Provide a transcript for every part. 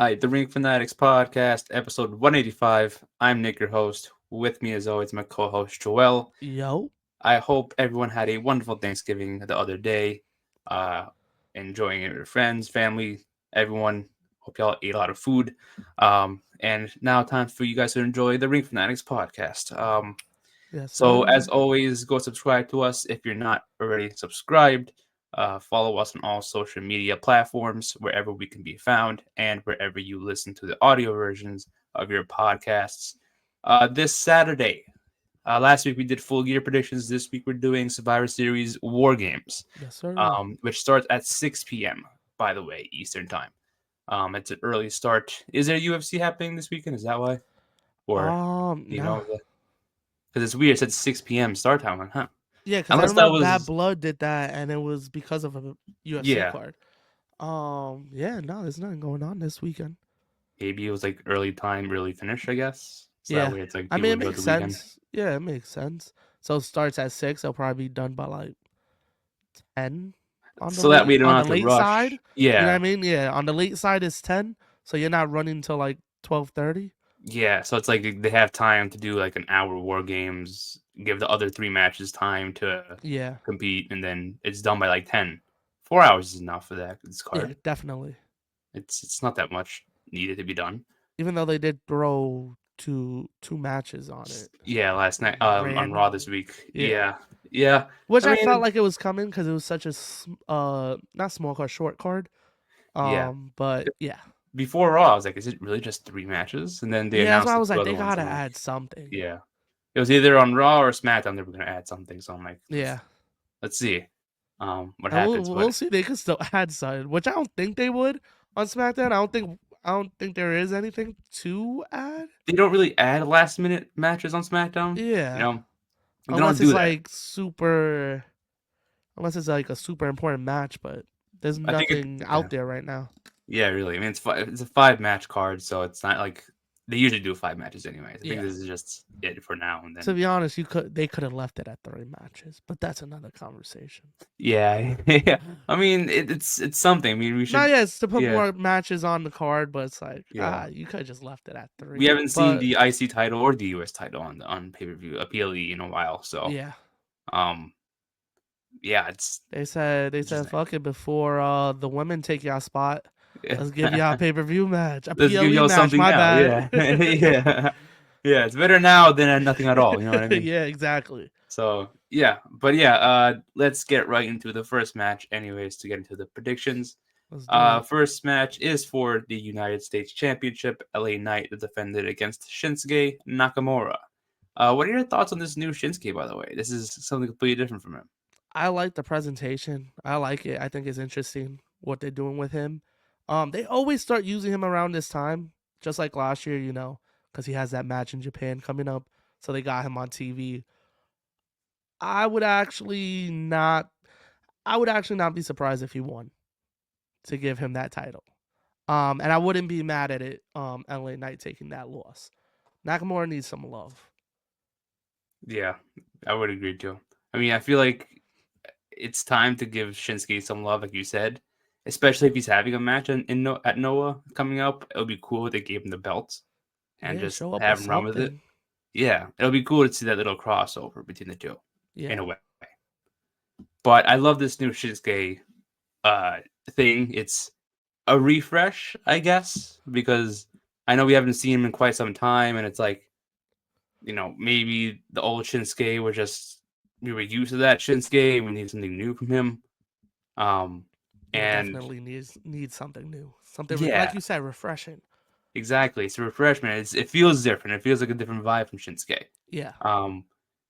Hi, the Ring Fanatics podcast, episode 185. I'm Nick, your host. With me, as always, my co host, Joel. Yo. I hope everyone had a wonderful Thanksgiving the other day, uh, enjoying it with your friends, family, everyone. Hope y'all ate a lot of food. And now, time for you guys to enjoy the Ring Fanatics podcast. Yes, So, sir. as always, go subscribe to us if you're not already subscribed. Follow us on all social media platforms, wherever we can be found, and wherever you listen to the audio versions of your podcasts. This Saturday, last week we did full year predictions. This week we're doing Survivor Series War Games, Yes, sir. which starts at 6 p.m., by the way, Eastern Time. It's an early start. Is there UFC happening this weekend? Is that why? Or, you Nah. know, because it's weird. It said 6 p.m. start time. Huh? Yeah, because I Unless that remember Bad was, Blood did that, and it was because of a UFC yeah, card. Yeah, no, there's nothing going on this weekend. maybe it was like early time, early finish, I guess. So that Yeah, way it's like I people mean it enjoy makes the weekend. sense. Yeah, it makes sense. So it starts at 6. It'll probably be done by like 10 So that way you don't on the have to late side. rush. You know what I Yeah. mean? Yeah, on the late side it's 10, so you're not running till like 12:30. Yeah. So it's like they have time to do like an hour war games, give the other three matches time to Yeah, compete, and then it's done by like 10. 4 hours is enough for that. This yeah, card. definitely. It's not that much needed to be done. Even though they did throw two matches on it Yeah, last night on Raw this randomly. week. Yeah. Yeah. Yeah. Which I I felt mean, like it was coming because it was such a not small card, short card. yeah. But yeah. Before Raw, I was like, is it really just three matches? And then they Yeah, that's why announced I the was two like, other they ones. gotta I'm like, add something. yeah. It was either on Raw or SmackDown they were going to add something. So I'm like, Yeah. let's see what And we'll happens. But we'll see. They could still add something, which I don't think they would on SmackDown. I don't think there is anything to add. they don't really add last minute matches on SmackDown. You Yeah. know, they don't Unless do it's that. like super unless it's like a super important match, but there's I think it, nothing yeah, out there right now. yeah, really. I mean, it's a five match card, so it's not like they usually do five matches anyways. I think Yeah. this is just it for now, and To then be honest, they could have left it at 3 matches, but that's another conversation. yeah, yeah. I mean, it's something. I mean, we Not should, yes to put yeah, more matches on the card, but it's like yeah. you could have just left it at We 3. haven't seen But the IC title or the US title on pay per view, a PLE in a while. So, yeah, um, yeah, it's they said interesting. fuck it before the women take y'all spot. Yeah. Let's give y'all a pay per view match, a Let's give PLE y'all match. something My now. bad. Yeah. Yeah. Yeah. It's better now than nothing at all. You know what I mean? Yeah, exactly. So, yeah. But yeah, let's get right into the first match, anyways, to get into the predictions. Let's do it. First match is for the United States Championship. LA Knight defended against Shinsuke Nakamura. What are your thoughts on this new Shinsuke, by the way? This is something completely different from him. I like the presentation. I like it. I think it's interesting what they're doing with him. They always start using him around this time, just like last year, because he has that match in Japan coming up. So they got him on TV. I would actually not. I would actually not be surprised if he won to give him that title. And I wouldn't be mad at it. LA Knight taking that loss. Nakamura needs some love. Yeah, I would agree too. I mean, I feel like it's time to give Shinsuke some love, like you said, especially if he's having a match at Noah coming up. It would be cool if they gave him the belt and Yeah, just show up with have him run with it. something. Yeah, it'll be cool to see that little crossover between the two in Yeah. a way. But I love this new Shinsuke uh, thing. It's a refresh, I guess, because I know we haven't seen him in quite some time, and it's like, maybe the old Shinsuke were just we were used to that Shinsuke, and we need something new from him. Um, Yeah, and definitely needs something new. Something like yeah, you said, refreshing. exactly. It's a refreshment. It feels different. It feels like a different vibe from Shinsuke. Yeah. Um,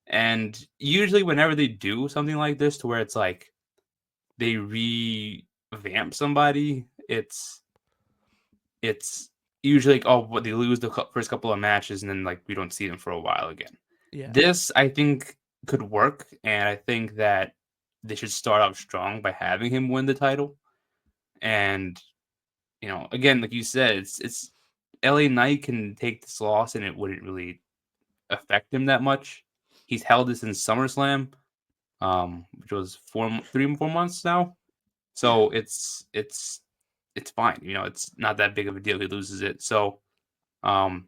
and usually whenever they do something like this, to where it's like they revamp somebody, it's usually like, oh, what they lose the first couple of matches, and then like we don't see them for a while again. Yeah. This I think could work, and I think that they should start out strong by having him win the title. And again, like you said, it's LA Knight can take this loss, and it wouldn't really affect him that much. He's held this in SummerSlam, which was 3 4 months now. Yeah. So it's it's fine. It's not that big of a deal if he loses it. So, um,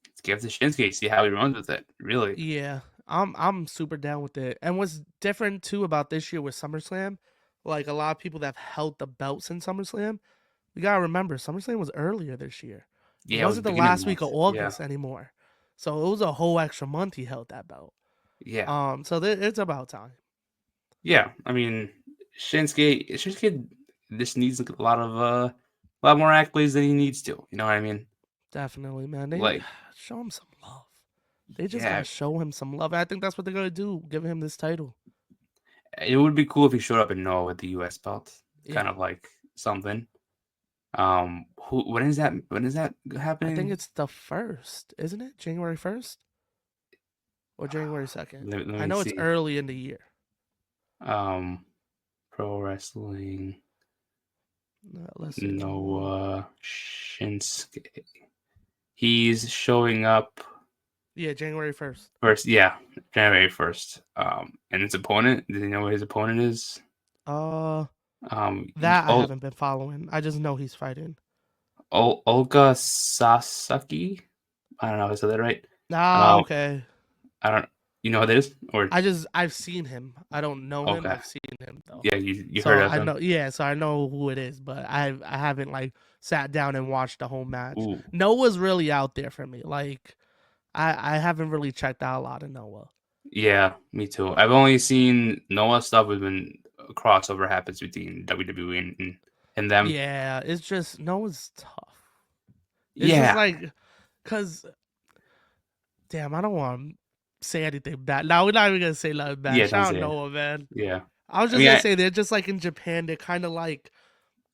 let's give it to Shinsuke, see how he runs with it. Really. Yeah, I'm super down with it. And what's different too about this year with SummerSlam, like a lot of people that have held the belts in SummerSlam, we gotta remember SummerSlam was earlier this year. It Yeah, it was the wasn't the beginning of the last week of month. Yeah. August anymore, so it was a whole extra month he held that belt. Yeah. So it's about time. Yeah. I mean, Shinsuke just needs a lot more accolades than he needs to. You know what I mean? Definitely, man. They Like, show him some love. They just yeah, gotta show him some love. And I think that's what they're gonna do, giving him this title. it would be cool if he showed up in Noah with the U.S. belt, Yeah, kind of like something. When is that I think happening? it's the first, isn't it? January 1st or January 2nd. Let I me know it's see. early in the year. Um, Pro Wrestling Let's see. Noah Shinsuke. He's showing up Yeah, January 1st. first. Yeah, January 1st. And his opponent. Do you know what his opponent is? Uh, Um, that I Ol- haven't been following. I just know he's fighting. Olga Sasaki. I don't know if I said that right. Ah, Um, okay. I don't. You know who that is? Or I've seen him. I don't know him. okay, I've seen him though. yeah, you So heard of I him? know, yeah. So I know who it is, but I haven't like sat down and watched the whole match. Ooh, Noah's really out there for me. Like I haven't really checked out a lot of Noah. yeah, me too. I've only seen Noah stuff when a crossover happens between WWE and them. Yeah, it's just Noah's tough. It's just Yeah, like, cause damn, I don't want to say anything bad. Now we're not even gonna say nothing bad. yeah, don't Shout out say it. Noah, man. Yeah, I was I just mean, gonna say they're just like in Japan. They're kind of like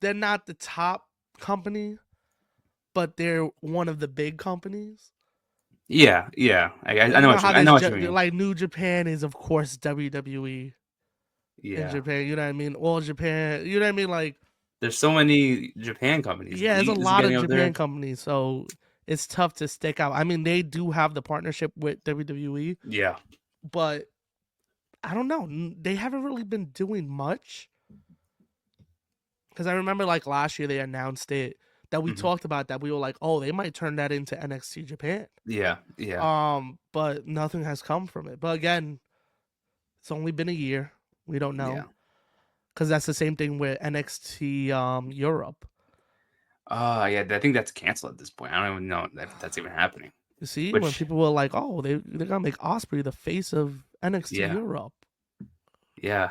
they're not the top company, but they're one of the big companies. yeah. I You know know how I know there's what you mean. like New Japan is of course WWE in Yeah, Japan. You know what I mean? All Japan. You know what I mean? Like there's so many Japan companies. yeah, there's a Elite is lot of getting up Japan there. companies, so it's tough to stick out. I mean, they do have the partnership with WWE, Yeah. but I don't know. They haven't really been doing much. Because I remember like last year they announced it that we Hmm. talked about that we were like, oh, they might turn that into NXT Japan. Yeah, yeah, But nothing has come from it. But again, it's only been a year. We don't yeah. know because that's the same thing with NXT Europe. Yeah. I think that's canceled at this point. I don't even know if that's even happening. You see, when Which, people were like, oh, they're gonna make Osprey the face of NXT yeah, Europe. yeah.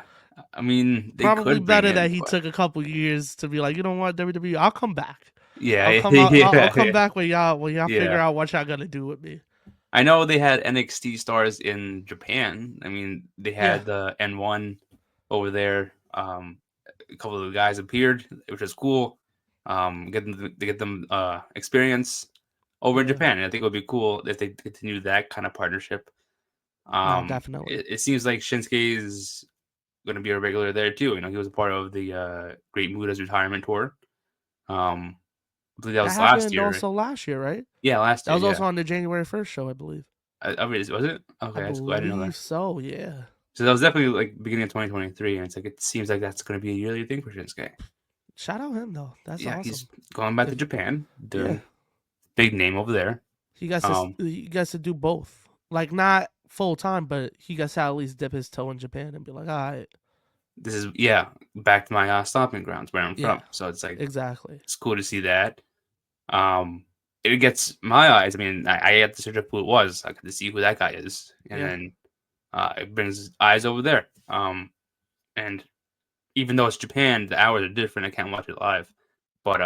I mean, they Probably could bring better that him, he but took a couple years to be like, you know what, WWE, I'll come back. yeah, I'll come out. I'll come yeah, back when y'all figure yeah. out what y'all gonna do with me. I know they had NXT stars in Japan. I mean, they Yeah, had the N1 over there. A couple of the guys appeared, which was cool. Get them experience over in yeah. Japan. And I think it would be cool if they continue that kind of partnership. No, definitely. It seems like Shinsuke is going to be a regular there too. He was a part of the Great Muda's retirement tour. Um, I believe that That was last happened year. also last year, right? Yeah, last That year. was Yeah, also on the January 1st show, I believe. was it? I Okay, that's cool. I didn't know that. believe so. Yeah. So that was definitely like beginning of 2023, and it's like it seems like that's going to be a yearly thing for Shinsuke. Shout out him though. That's Yeah, he's awesome. going back to If Japan, yeah, doing big name over there. Um, he gets to do both. Like not full time, but he gets to at least dip his toe in Japan and be like, all right, this is back to my stomping grounds where I'm yeah, from. So it's like exactly. it's cool to see that. Um, it gets my eyes. I mean, I had to search up who it was. I got to see who that guy is, and Yeah. then it brings eyes over there. And even though it's Japan, the hours are different. I can't watch it live, but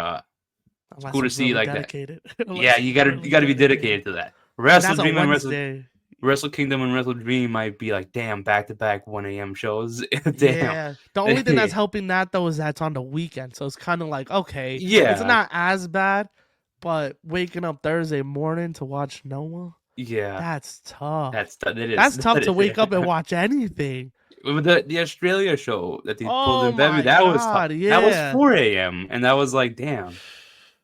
it's cool Unless to you're see really like that. dedicated. Yeah, Unless you you're gotta you really gotta be dedicated. dedicated to that. And Wrestle that's a Dream and Wednesday. Wrestle Kingdom and Wrestle Dream might be like, damn, back to back 1 a.m. shows. Damn. Yeah. The only thing that's helping that though is that's on the weekend. So it's kind of like, okay, it's Yeah, not as bad, but waking up Thursday morning to watch Noah, yeah. that's tough. It is. That's tough to wake up and watch anything. With the Australia show that they pulled Oh in February, my that was tough. god, That was yeah. 4 a.m. and that was like, damn.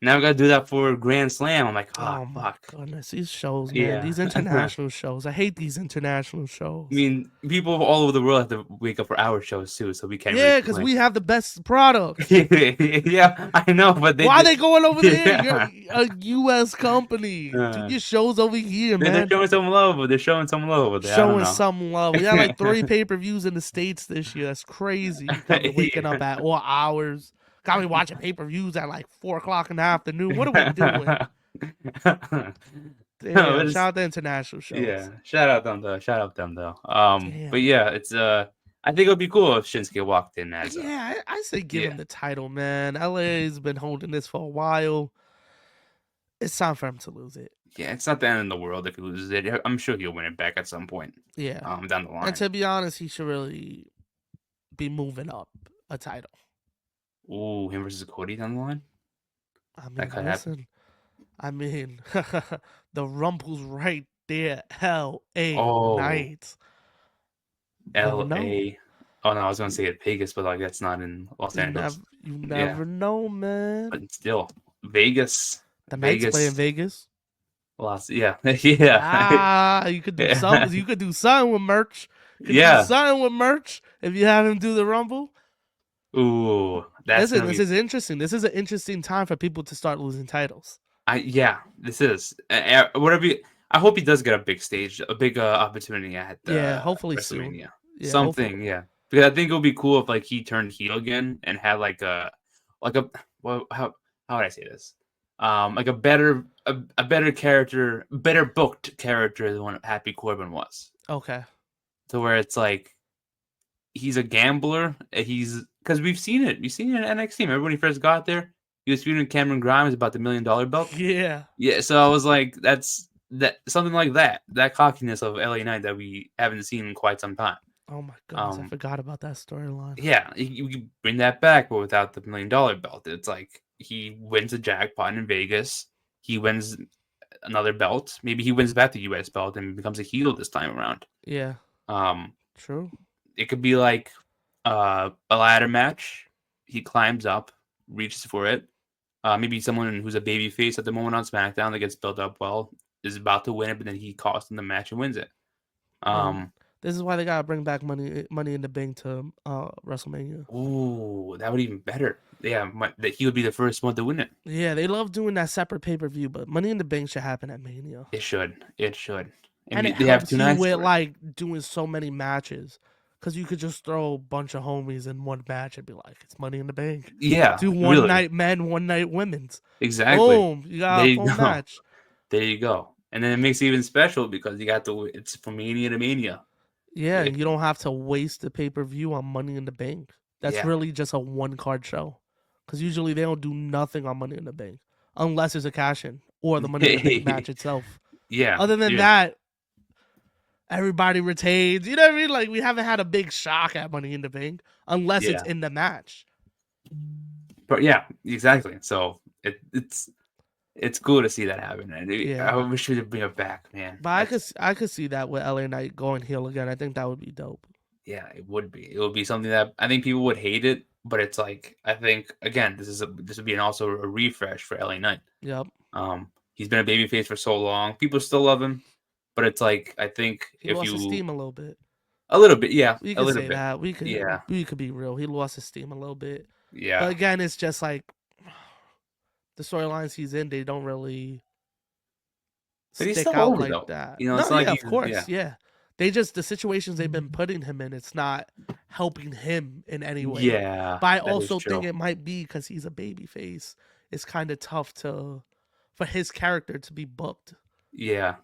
Now we gotta do that for Grand Slam. I'm like, oh Oh my fuck. goodness, these shows, man, Yeah. these international shows. I hate these international I shows. mean, people all over the world have to wake up for our shows too, so we can't really Yeah, because complain. we have the best product. Yeah, I know, but they Why are just they going over there? You're yeah. a U.S. company. Do Uh, your shows over here, they're man. showing some love, but they're showing some love over there. I don't Showing know. some love. We had like 3 pay-per-views in the States this year. That's crazy. You got me waking up Yeah. at all hours. Got me watching pay-per-views at like 4 o'clock in the afternoon. What are we doing? Damn. But Shout out to international yeah, shows. shout out them though. Shout out them though. But Damn. yeah, it's I think it would be cool if Shinsuke walked in as a Yeah, I say give him yeah. the title, man. LA's been holding this for a while. It's time for him to lose it. Yeah, it's not the end of the world if he loses it. I'm sure he'll win it back at some point. Yeah. Down the And line. to be honest, he should really be moving up a title. Ooh, him versus Cody down the line. I That mean, could happen. listen. I mean, the Rumble's right there. L.A. Oh, Knight. Never know. L.A. Oh no, I was gonna say it Vegas, but like that's not in Los Angeles. You Yeah, never know, man. but still, Vegas, The Knights play in Vegas, Vegas. Las. Yeah, yeah, Ah, you could do some. You could do something with merch. You could do yeah. something with merch if you have him do the Rumble. Ooh, that's Listen, gonna this be. is interesting. This is an interesting time for people to start losing titles. Yeah, this is whatever. I hope he does get a big stage, a big opportunity at Yeah, hopefully soon. WrestleMania. Yeah, hopefully. Something, yeah. Because I think it would be cool if like he turned heel again and had like a well how would I say this? Like a better character, better booked character than what Happy Corbin was. Okay. To where it's like he's a gambler. He's because we've seen it. We've seen it in NXT. Remember when he first got there? He was feuding Cameron Grimes about the $1 million belt. Yeah. Yeah, so I was like, that's that something like that cockiness of LA Knight that we haven't seen in quite some time. Oh my goodness, I Um, forgot about that storyline. yeah, you can bring that back, but without the $1 million belt. It's like he wins a jackpot in Vegas. He wins another belt. Maybe he wins back the U.S. belt and becomes a heel this time around. Yeah. Um, True. it could be like a ladder match. He climbs up, reaches for it. Maybe someone who's a baby face at the moment on SmackDown that gets built up well is about to win it, but then he costs him the match and wins it. And this is why they gotta bring back Money in the Bank to WrestleMania. Ooh, that would even better. Yeah, that he would be the first one to win it. Yeah, they love doing that separate pay-per-view, but Money in the Bank should happen at Mania. It should. It should. And it They have helps 2 you nights with for it. like doing so many matches. Cause you could just throw a bunch of homies in one match and be like, it's Money in the Bank. Yeah, Do one really. night men, one night women's. Exactly. Boom. You got There a you full go. match. There you go. And then it makes it even special because you got it's from Mania to Mania. Yeah, and you don't have to waste the pay-per-view on Money in the Bank. That's Yeah. really just a one-card show. Because usually they don't do nothing on Money in the Bank. Unless it's a cash-in or the Money in the Bank match itself. Yeah. Other than that, everybody retains. You know what I mean? Like, we haven't had a big shock at Money in the Bank. Unless it's Yeah. in the match. But yeah, exactly. So it's cool to see that happen. And Yeah. I wish we could bring it back, man. But I could see that with LA Knight going heel again. I think that would be dope. Yeah, it would be. It would be something that I think people would hate it, but it's like I think again, this would be also a refresh for LA Knight. Yep. He's been a babyface for so long. People still love him, but it's like I think He lost his steam a little bit. a little bit, yeah, We a could little say bit, that. We yeah, could be real. He lost his steam a little bit. yeah. But again, it's just like the storylines he's in, they don't really But he's stick still out over like though. that. You know, No, it's not like yeah, he's of course, yeah. They just the situations they've Mm-hmm. been putting him in, it's not helping him in any way. Yeah, But I that is also true. think it might be because he's a baby face. It's kind of tough for his character to be booked. Yeah,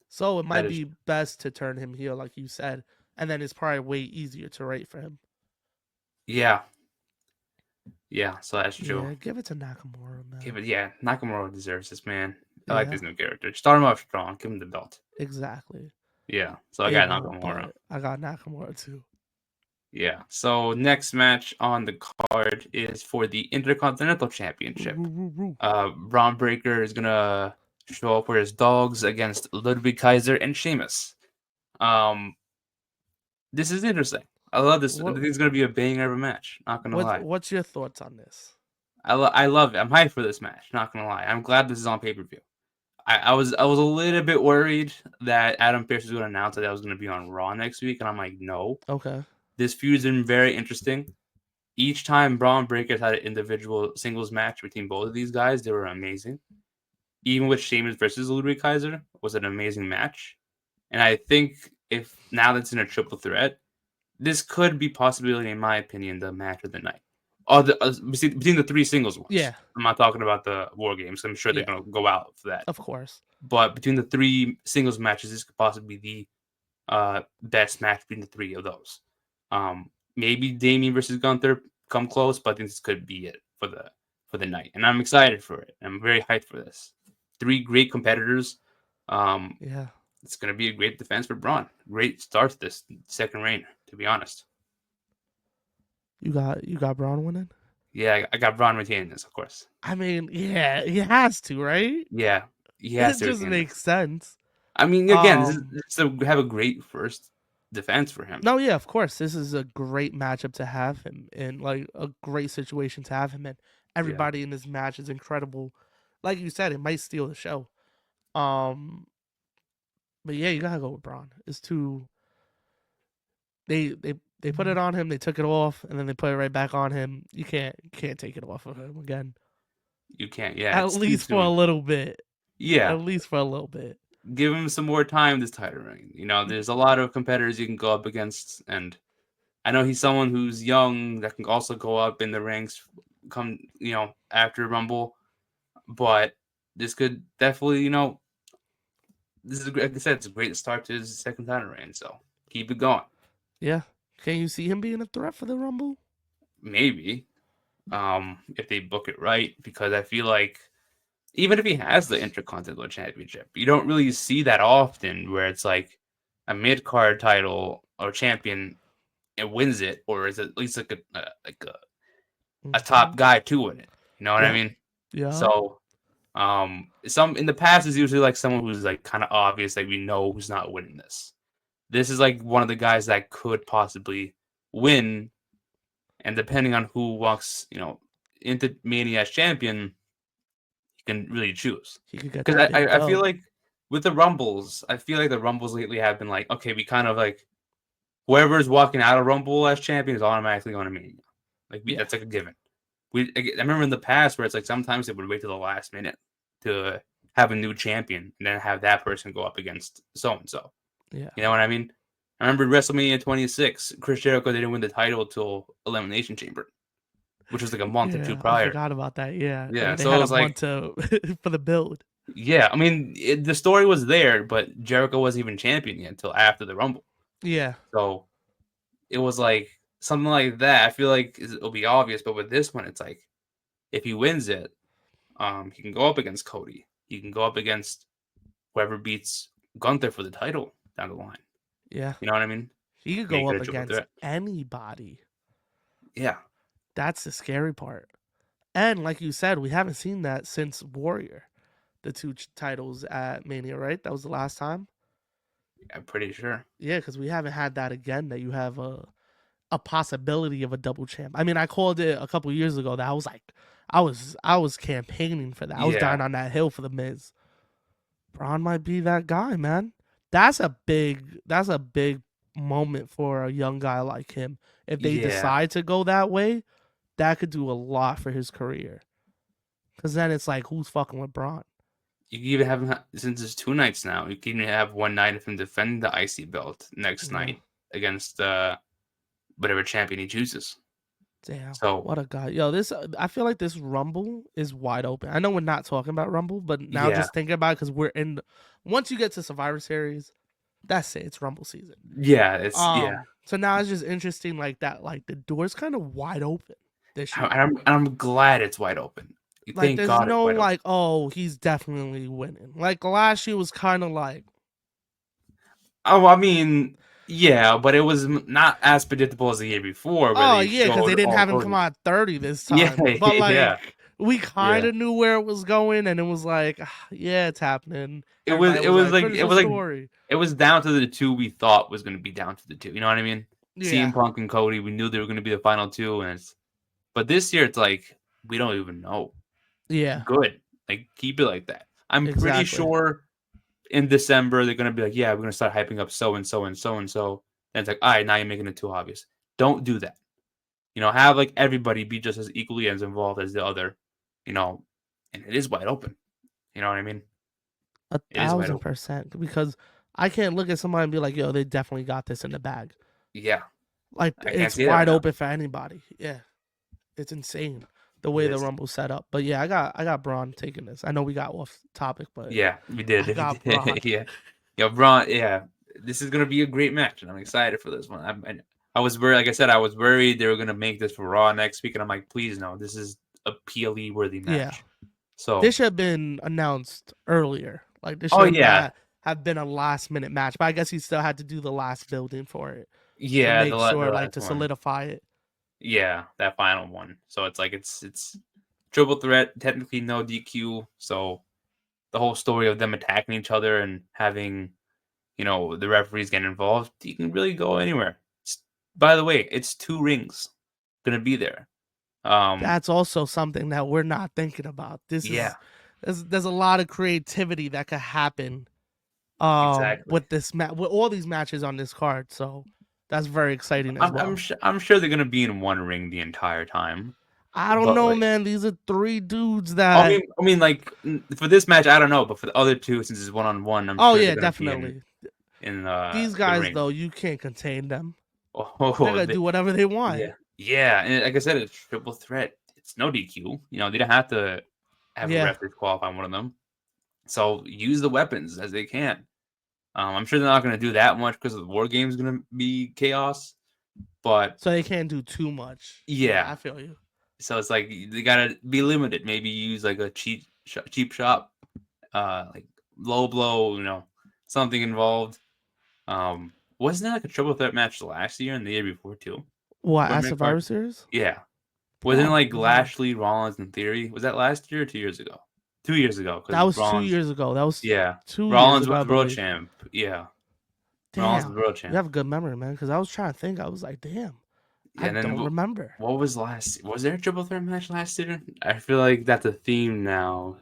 So it might that is be best to turn him heel, like you said, and then it's probably way easier to write for him. yeah, yeah. So that's true. Yeah, give it to Nakamura, man. Give it, yeah. Nakamura deserves this, man. I like Yeah. this new character. Start him off strong. Give him the belt. Exactly. Yeah. So I They got won't, Nakamura. but I got Nakamura too. Yeah. So next match on the card is for the Intercontinental Championship. Braun Breaker is gonna show up with his dogs against Ludwig Kaiser and Sheamus. This is interesting. I love this. I think it's gonna be a banger of a match. Not gonna lie. What's your thoughts on this? I love it. I'm hyped for this match. Not gonna lie. I'm glad this is on pay-per-view. I was a little bit worried that Adam Pearce was going to announce that I was going to be on Raw next week, and I'm like, no. Okay. This feud's been very interesting. Each time Braun Breakers had an individual singles match between both of these guys, they were amazing. Even with Sheamus versus Ludwig Kaiser was an amazing match. And I think if now that's in a triple threat, this could be possibly, in my opinion, the match of the night. Between the three singles ones. Yeah. I'm not talking about the War Games. I'm sure they're Yeah. going to go out for that. Of course. But between the three singles matches, this could possibly be the best match between the three of those. Maybe Damien versus Gunther come close, but I think this could be it for the night. And I'm excited for it. I'm very hyped for this. Three great competitors. Yeah. It's going to be a great defense for Braun. Great start to this second reign, to be honest. You got Braun winning? Yeah, I got Braun retaining this, of course. I mean, yeah, he has to, right? Yeah, he has It to just retain makes this. sense. I mean, again, this is to have a great first defense for him. No, yeah, of course. This is a great matchup to have him in, like a great situation to have him in. Everybody in this match is incredible. Like you said, it might steal the show. But yeah, you gotta go with Braun. It's too. They put it on him. They took it off, and then they put it right back on him. You can't take it off of him again. You can't, yeah. At least for a little bit. Yeah. At least for a little bit. Give him some more time this title reign. You know, there's a lot of competitors you can go up against, and I know he's someone who's young that can also go up in the ranks come, after Rumble. But this could definitely, this is, like I said, it's a great start to his second title reign. So keep it going. Yeah. Can you see him being a threat for the Rumble? Maybe, if they book it right, because I feel like even if he has the Intercontinental Championship, you don't really see that often where it's like a mid card title or champion and wins it, or is it at least like a top guy to win it? You know what I mean? Yeah. So, some in the past is usually like someone who's like kind of obvious, like we know who's not winning this. This is like one of the guys that could possibly win, and depending on who walks, into Mania as champion, you can really choose. He could get Because I feel like with the Rumbles, the Rumbles lately have been like, okay, we kind of like whoever's walking out of Rumble as champion is automatically going to Mania. That's like a given. I remember in the past where it's like sometimes they would wait to the last minute to have a new champion and then have that person go up against so and so. Yeah. You know what I mean? I remember WrestleMania 26, Chris Jericho didn't win the title till Elimination Chamber, which was like a month or two prior. I forgot about that. Yeah. Yeah. They So had it was a month for the build. Yeah. I mean, the story was there, but Jericho wasn't even champion yet until after the Rumble. Yeah. So it was like something like that. I feel like it'll be obvious, but with this one, it's like if he wins it, he can go up against Cody. He can go up against whoever beats Gunther for the title down the line. Yeah. You know what I mean? He could go up against anybody. Yeah. That's the scary part. And like you said, we haven't seen that since Warrior. The two titles at Mania, right? That was the last time? I'm pretty sure. Yeah, because we haven't had that again, that you have a possibility of a double champ. I mean, I called it a couple years ago that I was like, I was campaigning for that. I was dying on that hill for the Miz. Braun might be that guy, man. That's a big moment for a young guy like him. If they decide to go that way, that could do a lot for his career. Because then it's like, who's fucking with Braun? You can even have him, since it's 2 nights now, you can even have one night of him defend the IC belt next night against whatever champion he chooses. Damn. So what a guy. Yo, I feel like this Rumble is wide open. I know we're not talking about Rumble, but now just thinking about it, because we're in once you get to Survivor Series, that's it. It's Rumble season. Yeah, it's So now it's just interesting like that. Like the door's kind of wide open this year. And I'm glad it's wide open. Like there's no like, oh, he's definitely winning. Like last year was kind of like, oh, I mean, yeah, but it was not as predictable as the year before. Oh yeah, because they didn't have him come out 30 this time. Yeah, but like we kind of knew where it was going, and it was like, yeah, it's happening. It was down to the two we thought was going to be down to the two. You know what I mean? Yeah. CM Punk and Cody, we knew they were going to be the final two, but this year it's like we don't even know. Yeah, Good. Like, keep it like that. I'm pretty exactly. sure in December they're gonna be like, yeah, we're gonna start hyping up so and so and so and so. And it's like, all right, now you're making it too obvious. Don't do that. Have like everybody be just as equally as involved as the other. You know, and it is wide open. You know what I mean? A It is wide thousand open. percent. Because I can't look at somebody and be like, yo, they definitely got this in the bag. Yeah, Like I can't it's see that right wide now. open for anybody. Yeah. It's insane the It way the is. Rumble's set up. But yeah, I got Braun taking this. I know we got off topic, but Yeah, we did. I We got Braun. did. Yeah, yeah, Braun. Yeah, this is gonna be a great match, and I'm excited for this one. I was worried. Like I said, I was worried they were gonna make this for Raw next week, and I'm like, please no, this is a PLE worthy Yeah. match. This So, should have been announced earlier. Like this oh should yeah, have been a last minute match. But I guess he still had to do the last building for it to yeah, make the sure like last to one. solidify it. Yeah, that final one. So it's like it's triple threat, technically no DQ. So the whole story of them attacking each other and having the referees get involved, you can really go anywhere. By the way, it's 2 rings gonna be there. That's also something that we're not thinking about. This Yeah, is there's a lot of creativity that could happen exactly. with this with all these matches on this card. So that's very exciting as well. I'm sure they're gonna be in 1 ring the entire time. I don't But know, like, man. These are three dudes I that. mean, I mean, like for this match, I don't know, but for the other two, since it's 1-on-1, I'm Oh sure they're yeah, gonna be in definitely. in These the guys ring. though, you can't contain them. They're Oh, gonna do whatever they want. yeah, yeah, and like I said, it's triple threat. It's no DQ. They don't have to have a Yeah. ref disqualify one of them. So use the weapons as they can. I'm sure they're not going to do that much because the war game is going to be chaos. But So they can't do too much. Yeah, yeah, I feel you. so it's like they gotta be limited. Maybe use like a cheap shop, like low blow. Something involved. Wasn't that like a triple threat match last year and the year before too? What For at mid card, Survivor Series? yeah. Wasn't it like Probably. Lashley, Rollins, and Theory? Was that last year or 2 years ago? 2 years ago, That because was two Rollins. years ago. That was Yeah, 2 years Rollins ago, was I world believe. champ. Yeah, Rollins was Damn, world you champ. have a good memory, man. Because I was trying to think. I was like, damn, I Yeah, and then don't remember. what was last? Was there a triple threat match last year? I feel like that's a theme now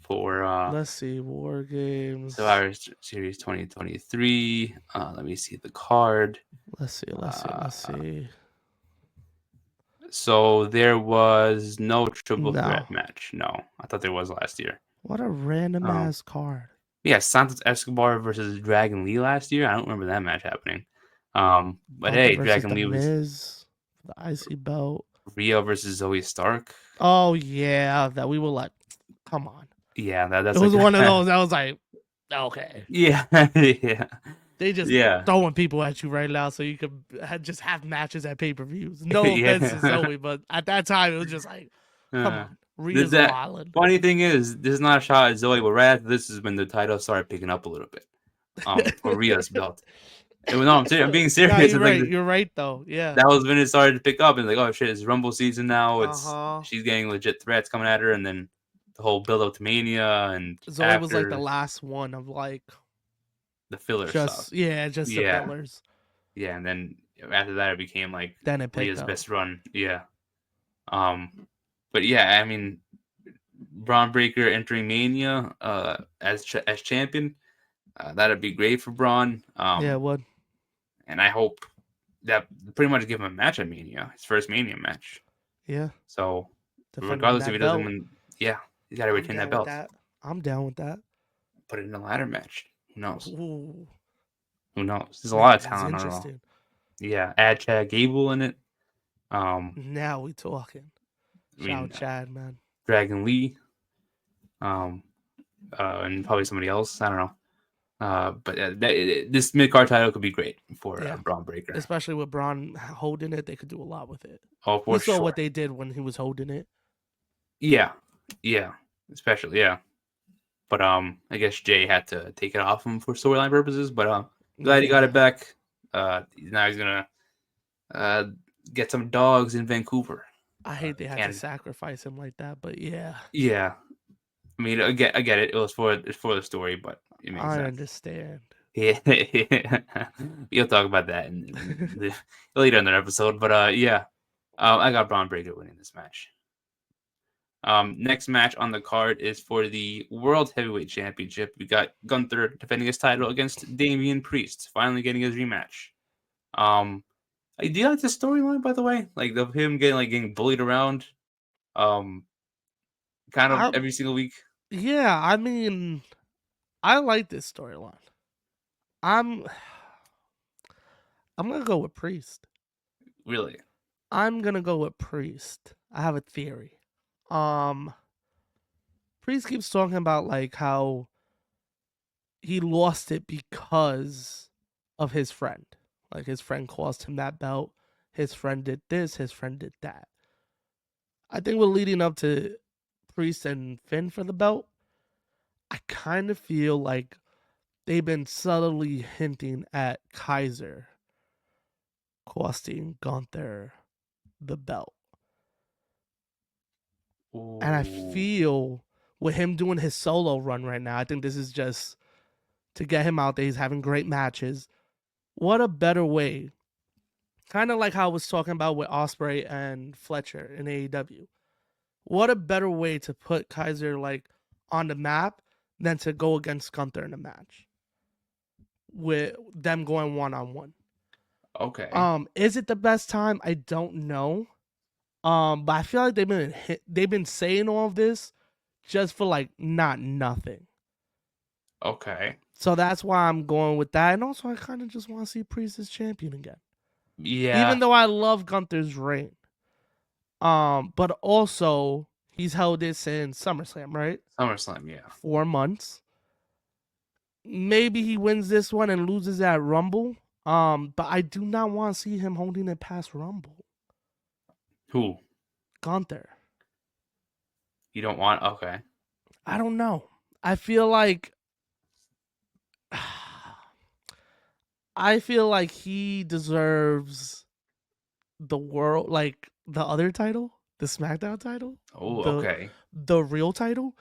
for Let's see, War Games. Survivor Series 2023. Let me see the card. Let's see, let's see, Uh, let's see. so there was no triple threat No, match. No, I thought there was last year. what a random Um, ass card. yeah, Santos Escobar versus Dragon Lee last year. I don't remember that match happening. But Gunther hey, versus Dragon the Lee was Miz, the IC belt. Rio versus Zoe Stark. Oh yeah, that we were like, come on. Yeah, It that's like was one of those. I was like, okay. yeah, yeah, They just yeah, throwing people at you right now, so you could just have matches at pay per views. No offense to yeah. Zoe, but at that time it was just like, come Uh, on, Rhea's that wildin'. funny thing is, this is not a shot at Zoe, but right after this is when the title started picking up a little bit. For Rhea's belt. No, I'm being No, serious. you're It's like right. You're right though. Yeah. that was when it started to pick up, and like, oh shit, it's Rumble season now. Uh It's huh. she's getting legit threats coming at her, and then the whole build up to Mania, and Zoe was like the after last one of like the filler stuff. just the Yeah, fillers. yeah, and then after that, it became like Then it picked Rhea's up. best run. Yeah. But yeah, I mean, Braun Breaker entering Mania as champion, that'd be great for Braun. Yeah, it would. And I hope that pretty much give him a match at Mania, his first Mania match. Yeah, So defending regardless if that he doesn't belt. win, yeah, he's got to I'm retain that down with belt. that. I'm down with that. Put it in a ladder match. Who knows? Ooh, Who knows? There's a lot now of that's talent on Raw. interesting. Yeah, add Chad Gable in it. Um, Now we talking. I Shout out mean Chad, man. Dragon Lee. Um, and probably somebody else. I don't know. But this mid card title could be great for Yeah, Braun Breaker. especially with Braun holding it, they could do a lot with it. Oh, We for saw sure. what they did when he was holding it. Yeah, yeah, especially yeah. But I guess Jay had to take it off him for storyline purposes. But glad he got Yeah, it back. Now he's gonna uh get some dogs in Vancouver. I hate they had to Canada. sacrifice him like that, but yeah, Yeah, I mean, I get it. It's for the story, but it makes I sense. understand. Yeah, we'll talk about that later in the episode. But yeah, I got Braun Breaker winning this match. Next match on the card is for the World Heavyweight Championship. We got Gunther defending his title against Damian Priest, finally getting his rematch. Do you like the storyline, by the way? Like of him getting bullied around, um, kind of I every single week. yeah, I mean, I like this storyline. I'm I'm gonna go with Priest. Really? I'm gonna go with Priest. I have a theory. Um, Priest keeps talking about like how he lost it because of his friend. Like his friend cost him that belt. His friend did this. His friend did that. I think we're leading up to Priest and Finn for the belt. I kind of feel like they've been subtly hinting at Kaiser costing Gunther the belt. And I Ooh. feel with him doing his solo run right now, I think this is just to get him out there. He's having great matches. What a better way. Kind of like how I was talking about with Ospreay and Fletcher in AEW. What a better way to put Kaiser like on the map than to go against Gunther in a match with them going one on one. Okay. Is it the best time? I don't know. But I feel like they've been saying all of this just for like not nothing. Okay. So that's why I'm going with that. And also I kind of just want to see Priest as champion again. Even Yeah. though I love Gunther's reign. But also he's held it since SummerSlam, right? SummerSlam. Yeah. 4 months. Maybe he wins this one and loses at Rumble. But I do not want to see him holding it past Rumble. Who? Gunther. You don't want? Okay. I don't know. I feel like I feel like he deserves the world, like the other title, the SmackDown title, Oh, the okay. the real title.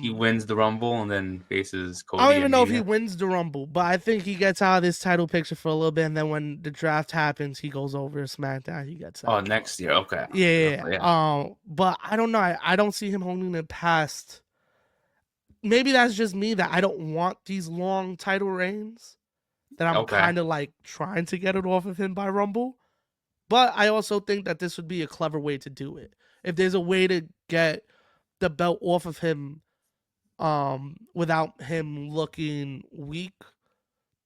He wins the Rumble and then faces I don't Cody even at know if he Mania. wins the Rumble, but I think he gets out of this title picture for a little bit, and then when the draft happens, he goes over to SmackDown. He gets Oh, that belt. next year. Okay. Yeah, yeah, Okay. Yeah. yeah. But I don't know. I don't see him holding it past. Maybe that's just me that I don't want these long title reigns. That I'm Okay. kind of like trying to get it off of him by Rumble. But I also think that this would be a clever way to do it. If there's a way to get the belt off of him without him looking weak,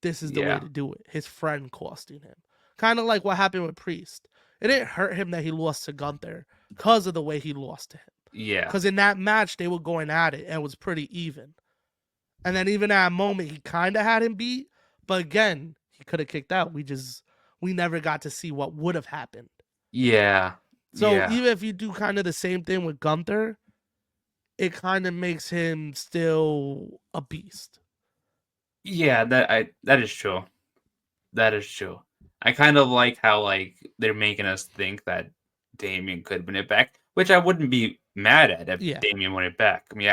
this is the way Yeah. to do it. His friend costing him. Kind of like what happened with Priest. It didn't hurt him that he lost to Gunther because of the way he lost to him. Yeah. Because in that match, they were going at it and it was pretty even. And then even at a moment, he kind of had him beat. But again, he could have kicked out. We never got to see what would have happened. Yeah. So Yeah. even if you do kind of the same thing with Gunther, it kind of makes him still a beast. Yeah. That is true. That is true. I kind of like how like they're making us think that Damien could win it back, which I wouldn't be mad at if Yeah, Damien won it back. I mean,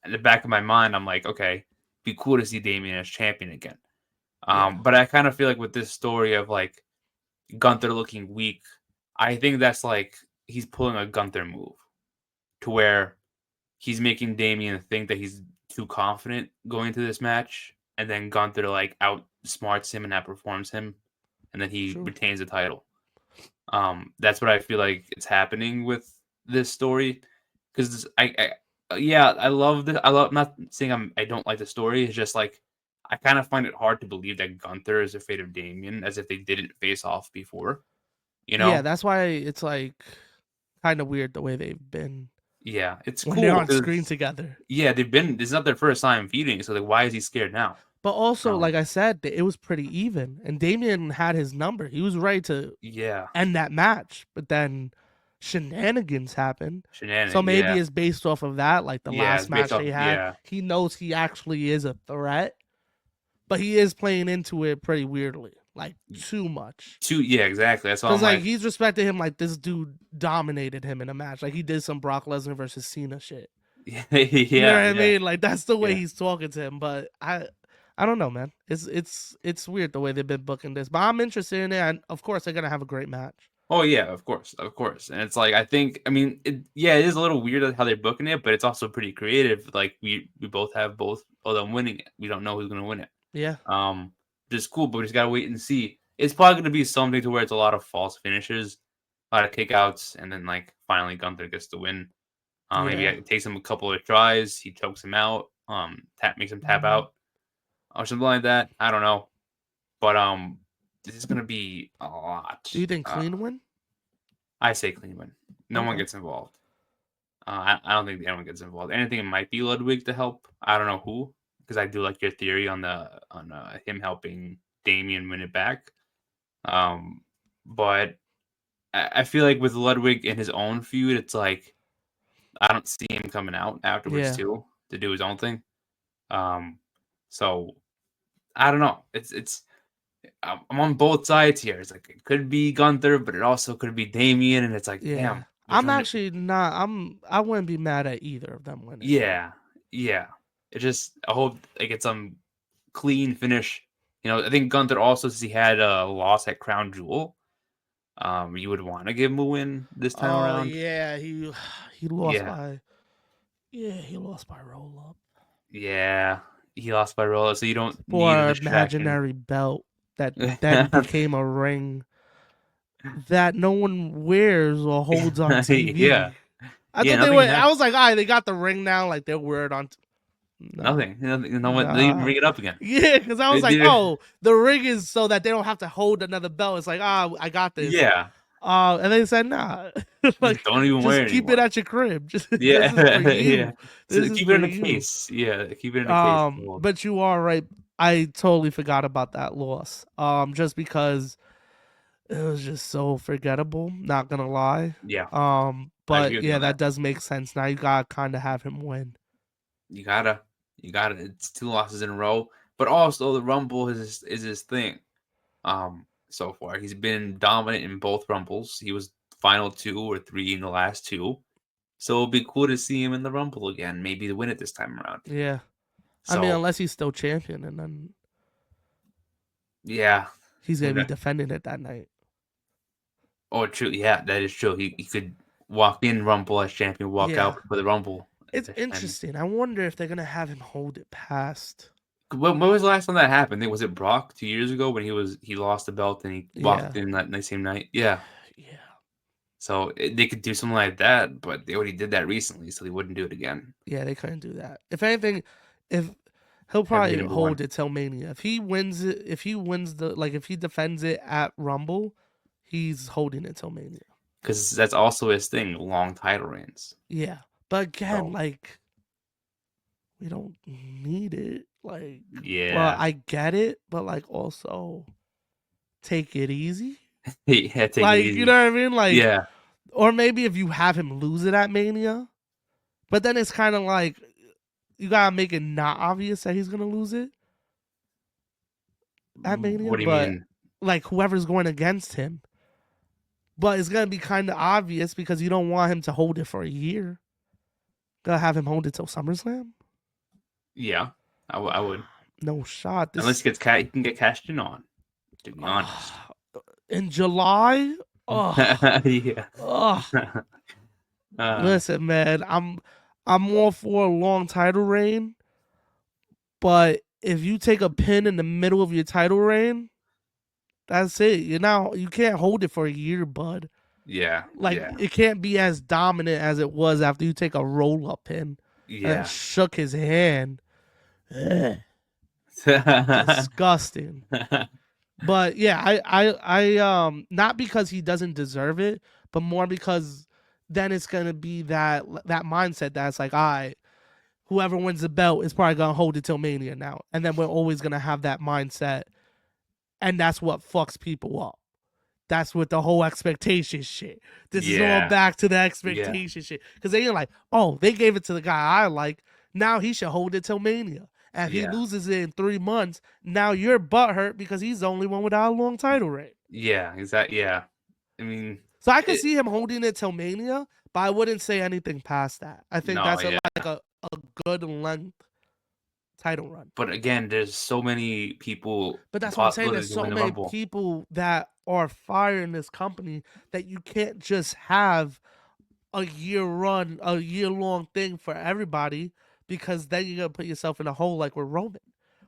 in the back of my mind, I'm like, okay, be cool to see Damien as champion again. yeah, But I kind of feel like with this story of like Gunther looking weak, I think that's like he's pulling a Gunther move to where he's making Damien think that he's too confident going into this match, and then Gunther like outsmarts him and outperforms him, and then he true. retains the title. That's what I feel like is happening with this story, because yeah, I love the I love. I'm not saying I don't like the story. It's just like I kind of find it hard to believe that Gunther is afraid of Damien, as if they didn't face off before. You Yeah, know? that's why it's like kind of weird the way they've been Yeah, it's when they're cool on screen because together. yeah, they've been. It's not their first time feuding, so like, why is he scared now? But also, Um, like I said, it was pretty even, and Damien had his number. He was ready to yeah, end that match, but then shenanigans happened. So shenanigans. maybe Yeah, it's based off of that, like the yeah, last it's based match off. they had. Yeah, He knows he actually is a threat, but he is playing into it pretty weirdly, like too much. two. Yeah, exactly. That's why Cause I'm like like, he's respecting him, like this dude dominated him in a match, like he did some Brock Lesnar versus Cena shit. yeah, You know what yeah, I yeah, mean? Like that's the way yeah. he's talking to him. But I don't know, man. It's weird the way they've been booking this, but I'm interested in it. And of course, they're gonna have a great match. Oh yeah, of course, of course. And it's like I think, I mean, yeah, it is a little weird how they're booking it, but it's also pretty creative. Like we both have both of them winning it. We don't know who's gonna win it. Yeah, Um, just cool, but we just gotta wait and see. It's probably gonna be something to where it's a lot of false finishes, a lot of kickouts, and then like finally Gunther gets the win. Maybe yeah. it takes him a couple of tries, he chokes him out, makes him tap out, or something like that. I don't know, but this is gonna be a lot. Do you think clean win? I say clean win. No one Okay. gets involved. I don't think anyone gets involved. Anything it might be Ludwig to help. I don't know who, because I do like your theory on him helping Damien win it back. Um, but I feel like with Ludwig in his own feud, it's like I don't see him coming out afterwards Yeah, too to do his own thing. Um, so I don't know. I'm on both sides here. It's like it could be Gunther, but it also could be Damien, and it's like, yeah. damn, which I'm one? actually not. I wouldn't be mad at either of them winning. Yeah, yeah. It just I hope they get some clean finish. I think Gunther also, since he had a loss at Crown Jewel, you would want to give him a win this time Oh around. yeah, he lost Yeah, by he lost by roll up yeah. He lost by Rolla, so you don't need a for distraction. imaginary belt that then became a ring that no one wears or holds on Yeah, TV. I yeah. thought they Nothing were. I happened. was like, all right, they got the ring now. Like they're weird on. Nah, Nothing. No one. They didn't even nah. bring it up again. Yeah, because I was They like, did. oh, the ring is so that they don't have to hold another belt. It's like, I got this. Yeah. And they said, nah, Just like don't even wear just it keep it anymore. at your crib. Just this is for Yeah, yeah. you. So This is keep it for in a you. case. Yeah, keep it in a case. Well, But you are right. I totally forgot about that loss. Just because it was just so forgettable. Not gonna lie. yeah, I agree But with you yeah, on that that. does make sense. Now you gotta kind of have him win. You gotta, you gotta. It's 2 losses in a row, but also the Rumble is his thing. So far he's been dominant in both Rumbles. He was final 2 or 3 in the last two. So it'll be cool to see him in the Rumble again. Maybe to win it this time around. Yeah. I mean, So unless he's still champion, and then yeah, he's gonna who be kno- defending it that night. oh true. Yeah, that is true. He could walk in Rumble as champion, walk Yeah. out for the Rumble, It's and interesting. I wonder if they're gonna have him hold it past. when was the last time that happened? Was it Brock 2 years ago when he lost the belt and he Yeah. walked in that same night? Yeah. Yeah. So they could do something like that, but they already did that recently, so they wouldn't do it again. Yeah, they couldn't do that. If anything, if he'll Have it probably be number one hold it till Mania. If he wins it, if he wins if he defends it at Rumble, he's holding it till Mania. because that's also his thing, long title reigns. Yeah. But again, So like we don't need it. Like, well, yeah, I get it, but like also take it easy. yeah, take it Like, you know easy. what I mean? Like, Yeah, or maybe if you have him lose it at Mania, but then it's kind of like you gotta make it not obvious that he's gonna lose it at Mania, what do you but mean? like whoever's going against him. But it's gonna be kind of obvious because you don't want him to hold it for a year. Gotta have him hold it till SummerSlam. Yeah, I would. No shot. Unless This he can get cashed in on. To be honest. in July. Oh, Yeah. oh. uh, Listen, man, I'm all for a long title reign, but if you take a pin in the middle of your title reign, that's it. You can't hold it for a year, bud. yeah, Like yeah, it can't be as dominant as it was after you take a roll up pin and yeah. shook his hand. Ugh, disgusting. But yeah, I not because he doesn't deserve it, but more because then it's gonna be that mindset that's like, all right, whoever wins the belt is probably gonna hold it till Mania now, and then we're always gonna have that mindset, and that's what fucks people up. That's what the whole expectation shit. This is all Yeah, back to the yeah, expectation shit because they're like, oh, they gave it to the guy I like. Now he should hold it till Mania. And if he yeah, loses it in 3 months, now you're butthurt because he's the only one without a long title reign. yeah. Exactly. Yeah. I mean, So I could it, see him holding it till Mania, but I wouldn't say anything past that. I think no, that's yeah, a good length title run. But again, there's so many people But that's what I'm saying. possibilities There's to win so the many Rumble. people that are fire in this company that you can't just have a year run, a year long thing for everybody, because then you're gonna put yourself in a hole like with Roman,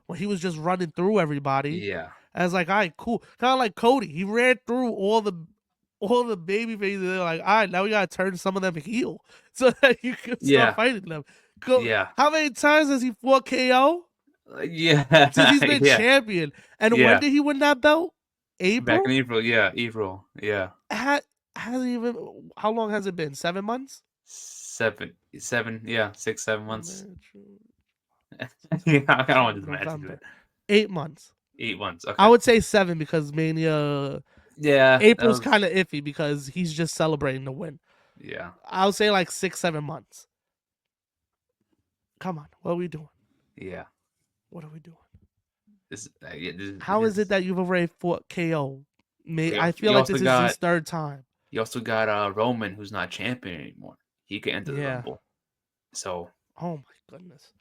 when he was just running through everybody. Yeah, And I was like, all right, cool. Kind of like Cody. He ran through all the baby faces. They're like, all right, now we gotta turn some of them heel so that you can start yeah, fighting them. Go. yeah, How many times has he fought KO since yeah, he's been yeah, champion? And when yeah. did he win that belt? Back in April? April, yeah, April, yeah. Ha- hasn't even. How long has it been? 7 months. 7, yeah, 6, 7 months. March, Yeah, I don't want to October, do the math into November. it. 8 months. 8 months. I Okay. would say 7 because Mania. Yeah, that April's was. kind of iffy because he's just celebrating the win. Yeah, I would say like 6, 7 months. Come on, what are we doing? yeah. What are we doing? Yeah, How is it that you've already fought KO? I feel you like also this is his got third time. you also got Roman, who's not champion anymore. He could enter the Yeah. Rumble. So Oh my goodness.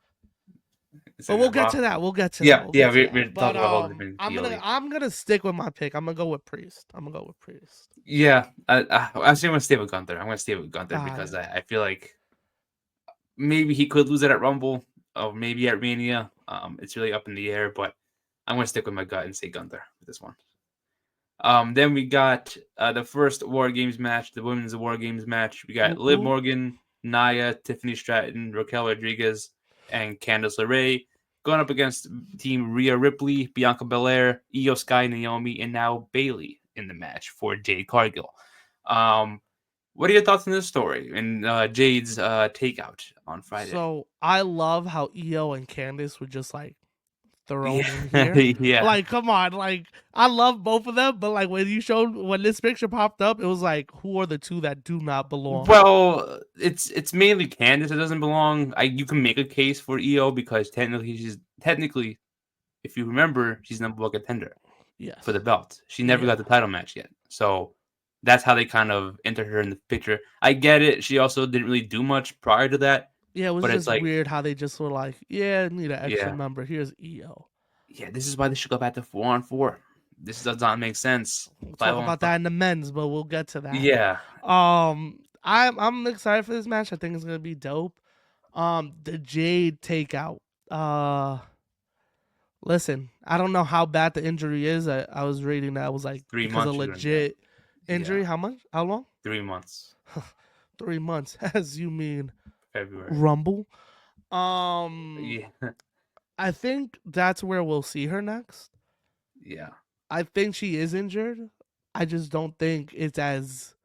it's But in we'll that get Rock. to that. We'll get to that. Yeah, We'll yeah. get to We're that. But talking about whole different I'm gonna PLE. I'm gonna stick with my pick. I'm gonna go with Priest. Yeah, I actually want to stay with Gunther. I'm going to stay with Gunther Ah, because I feel like maybe he could lose it at Rumble or maybe at Mania. It's really up in the air, but I'm going to stick with my gut and say Gunther with this one. Then we got the first War Games match, the women's War Games match. We got Liv who? Morgan, Nia, Tiffany Stratton, Raquel Rodriguez, and Candice LeRae going up against Team Rhea Ripley, Bianca Belair, Io Sky, Naomi, and now Bailey in the match for Jade Cargill. What are your thoughts on this story and Jade's takeout on Friday? So I love how EO and Candice were just like thrown in Yeah, here. yeah. Like, come on, like I love both of them, but like when this picture popped up, it was like, who are the two that do not belong? Well, it's mainly Candace that doesn't belong. You can make a case for EO because technically, if you remember, she's number one contender for the Yes. belt. She never Yeah. got the title match yet, so that's how they kind of entered her in the picture. I get it. She also didn't really do much prior to that, Yeah, it was but it's just like, weird how they just were like, yeah, need an extra yeah, member. Here's EO. yeah. This is why they should go back to 4-on-4. This does not make sense. We'll Five talk on about five. that in the men's, but we'll get to that. Yeah, I'm excited for this match. I think it's gonna be dope. The Jade takeout. Uh Listen, I don't know how bad the injury is. I was reading that it was like three because of months she's been down. legit Yeah, injury. How much? How long? 3 months. 3 months, as you mean February. Rumble. Um, Yeah, I think that's where we'll see her next. yeah. I think she is injured. I just don't think it's as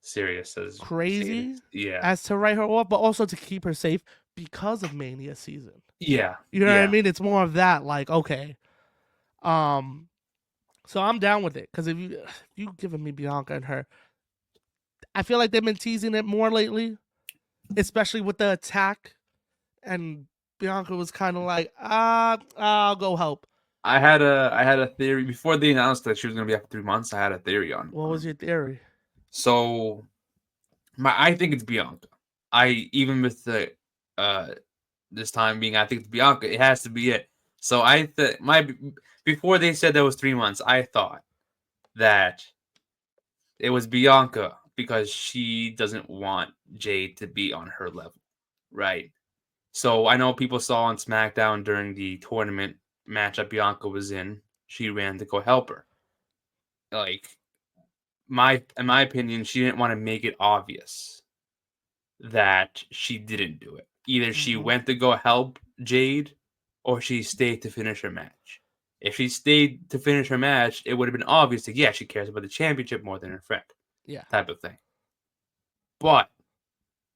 Serious as Jade crazy is. Yeah, as to write her off, but also to keep her safe because of Mania season. yeah, You know what I yeah. mean? It's more of that, like, okay. Um, so I'm down with it because if you giving me Bianca and her, I feel like they've been teasing it more lately, especially with the attack. And Bianca was kind of like, I'll go help. I had a theory before they announced that she was gonna be after 3 months. I had a theory What was your theory? so I think it's Bianca. I even with the uh this time being I think it's Bianca. It has to be it. So my before they said that was 3 months, I thought that it was Bianca because she doesn't want Jade to be on her level, right? So I know people saw on SmackDown during the tournament match that Bianca was in, she ran to go help her. Like in my opinion, she didn't want to make it obvious that she didn't do it. Either she Mm-hmm. went to go help Jade or she stayed to finish her match. If she stayed to finish her match, it would have been obvious that yeah, she cares about the championship more than her friend, Yeah. type of thing. But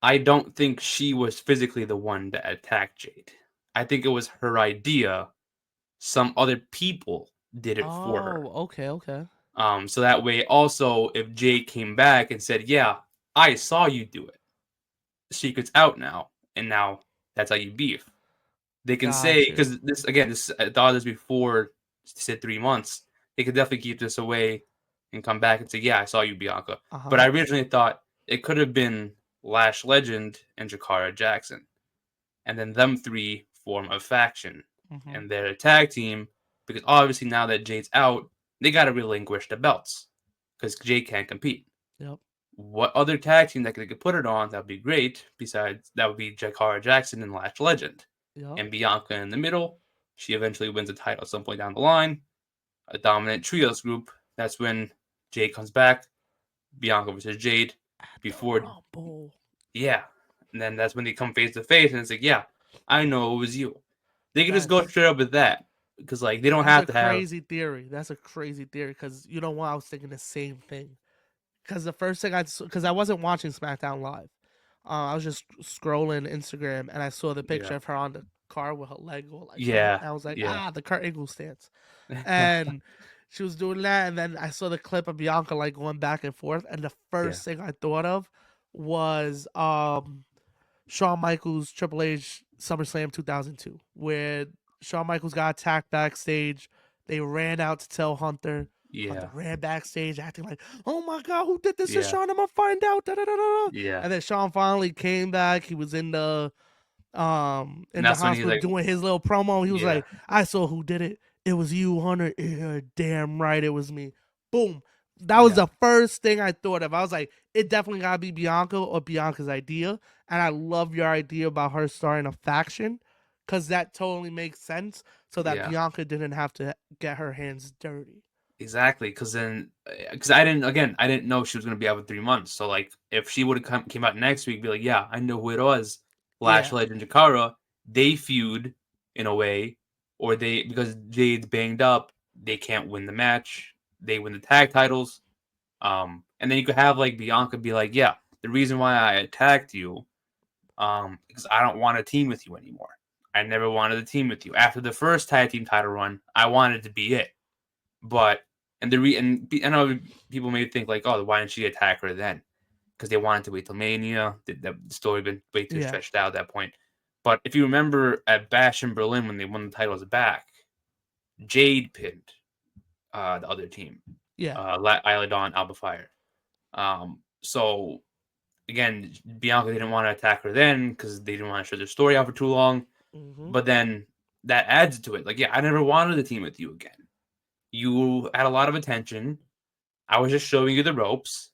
I don't think she was physically the one that attacked Jade. I think it was her idea. Some other people did it for her. Oh, okay, okay. So that way, also, if Jade came back and said, "Yeah, I saw you do it," secret's out now, and now that's how you beef. They can say Got you. because this again, this I thought this before. Said 3 months. They could definitely keep this away and come back and say, "Yeah, I saw you, Bianca." Uh But huh. I originally thought it could have been Lash Legend and Jakara Jackson, and then them three form a faction Mm-hmm. and they're a tag team because obviously now that Jade's out, they got to relinquish the belts because Jade can't compete. Yep. What other tag team that they could put it on that would be great? Besides, that would be Jakara Jackson and Lash Legend, Yep. and Bianca in the middle. She eventually wins the title at some point down the line. A dominant trios group. That's when Jade comes back. Bianca versus Jade. At the Before, Rumble. yeah, and then that's when they come face to face, and it's like, yeah, I know it was you. They could just go That's straight up with that because like they don't that's have a to have. crazy theory. That's a crazy theory because you know what? I was thinking the same thing. Because the first thing because I wasn't watching SmackDown live. I was just scrolling Instagram and I saw the Yeah, picture of her on the car with her leg all like that. yeah, And I was like, yeah, the Kurt Angle stance. And she was doing that, and then I saw the clip of Bianca like going back and forth, and the yeah, first thing I thought of was Shawn Michaels Triple H SummerSlam 2002, where Shawn Michaels got attacked backstage. They ran out to tell Hunter. Hunter yeah, ran backstage acting like, "Oh my God, who did this to yeah, Shawn? I'm gonna find out." Da, da, da, da. yeah. And then Shawn finally came back. He was in And the that's when he's hospital like, doing his little promo. He was yeah, like, "I saw who did it. It was you, Hunter. Yeah, damn right, it was me." Boom. That was yeah, the first thing I thought of. I was like, it definitely gotta be Bianca or Bianca's idea. And I love your idea about her starting a faction, because that totally makes sense. So that yeah. Bianca didn't have to get her hands dirty. Exactly, because then, because I didn't know she was gonna be out for 3 months. So like, if she would have came out next week, be like, yeah, I know who it was, Lash Yeah. Legend Jakara. They feud in a way, or they because Jade's banged up, they can't win the match. They win the tag titles. And then you could have like Bianca be like, yeah, the reason why I attacked you, because I don't want to team with you anymore. I never wanted to team with you after the first tag team title run. I wanted to be it. But I know people may think like, oh, why didn't she attack her then? Because they wanted to wait till Mania. The story had been way too Yeah. stretched out at that point. But if you remember at Bash in Berlin when they won the titles back, Jade pinned the other team, Yeah. Isla Dawn, Alba Fire. So again, Bianca didn't want to attack her then because they didn't want to show their story out for too long. Mm-hmm. But then that adds to it. Like, yeah, I never wanted to team with you again. You had a lot of attention. I was just showing you the ropes.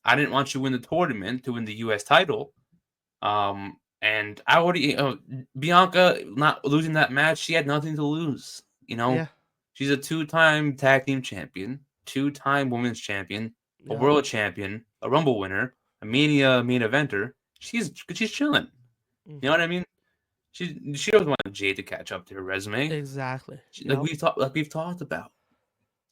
I didn't want you to win the tournament to win the U.S. title. And I already, Bianca not losing that match, she had nothing to lose. Yeah. She's a two-time tag team champion, two-time women's champion, a Yep. world champion, a Rumble winner, a Mania main eventer. She's chilling. You know Mm-hmm. what I mean? She doesn't want Jade to catch up to her resume. Exactly. Like Yep. we've talked about.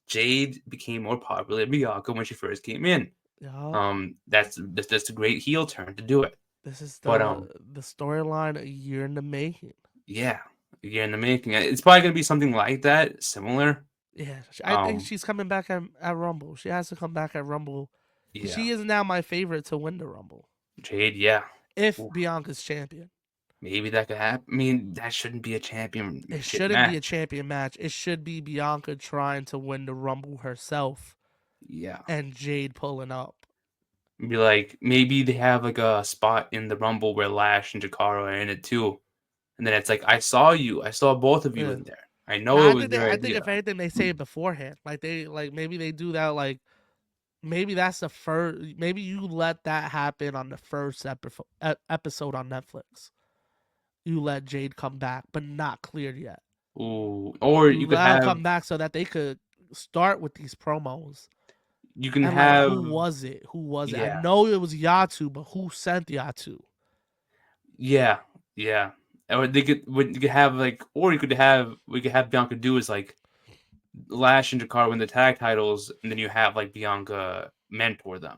Jade became more popular than Bianca when she first came in. Yep. That's a great heel turn to do it. This is But the storyline a year in the making. yeah, again, in the making. It's probably gonna be something like that, similar. Yeah, I think Um, she's coming back at Rumble. She has to come back at Rumble. yeah, She is now my favorite to win the Rumble Jade, yeah. if Oof, Bianca's champion. maybe that could happen. I mean, that shouldn't be a It championship shouldn't be a match. champion match. It should be Bianca trying to win the Rumble herself Yeah, and Jade pulling up. be like maybe they have like a spot in the Rumble where Lash and Jakara are in it too, and then it's like I saw both of you Yeah. in there. I Now know it was your I think idea. if anything they say it beforehand. Like maybe they do that like maybe that's the first maybe you let that happen on the first episode on Netflix. You let Jade come back, but not cleared yet. Ooh, or You let her come back so that they could start with these promos you can and like have who was it? Who was it? I yeah. know it was Yatu, but who sent Yatu? Yeah, yeah. Or you could have like, or you could have we could have Bianca do is like Lash and Jakar win the tag titles, and then you have like Bianca mentor them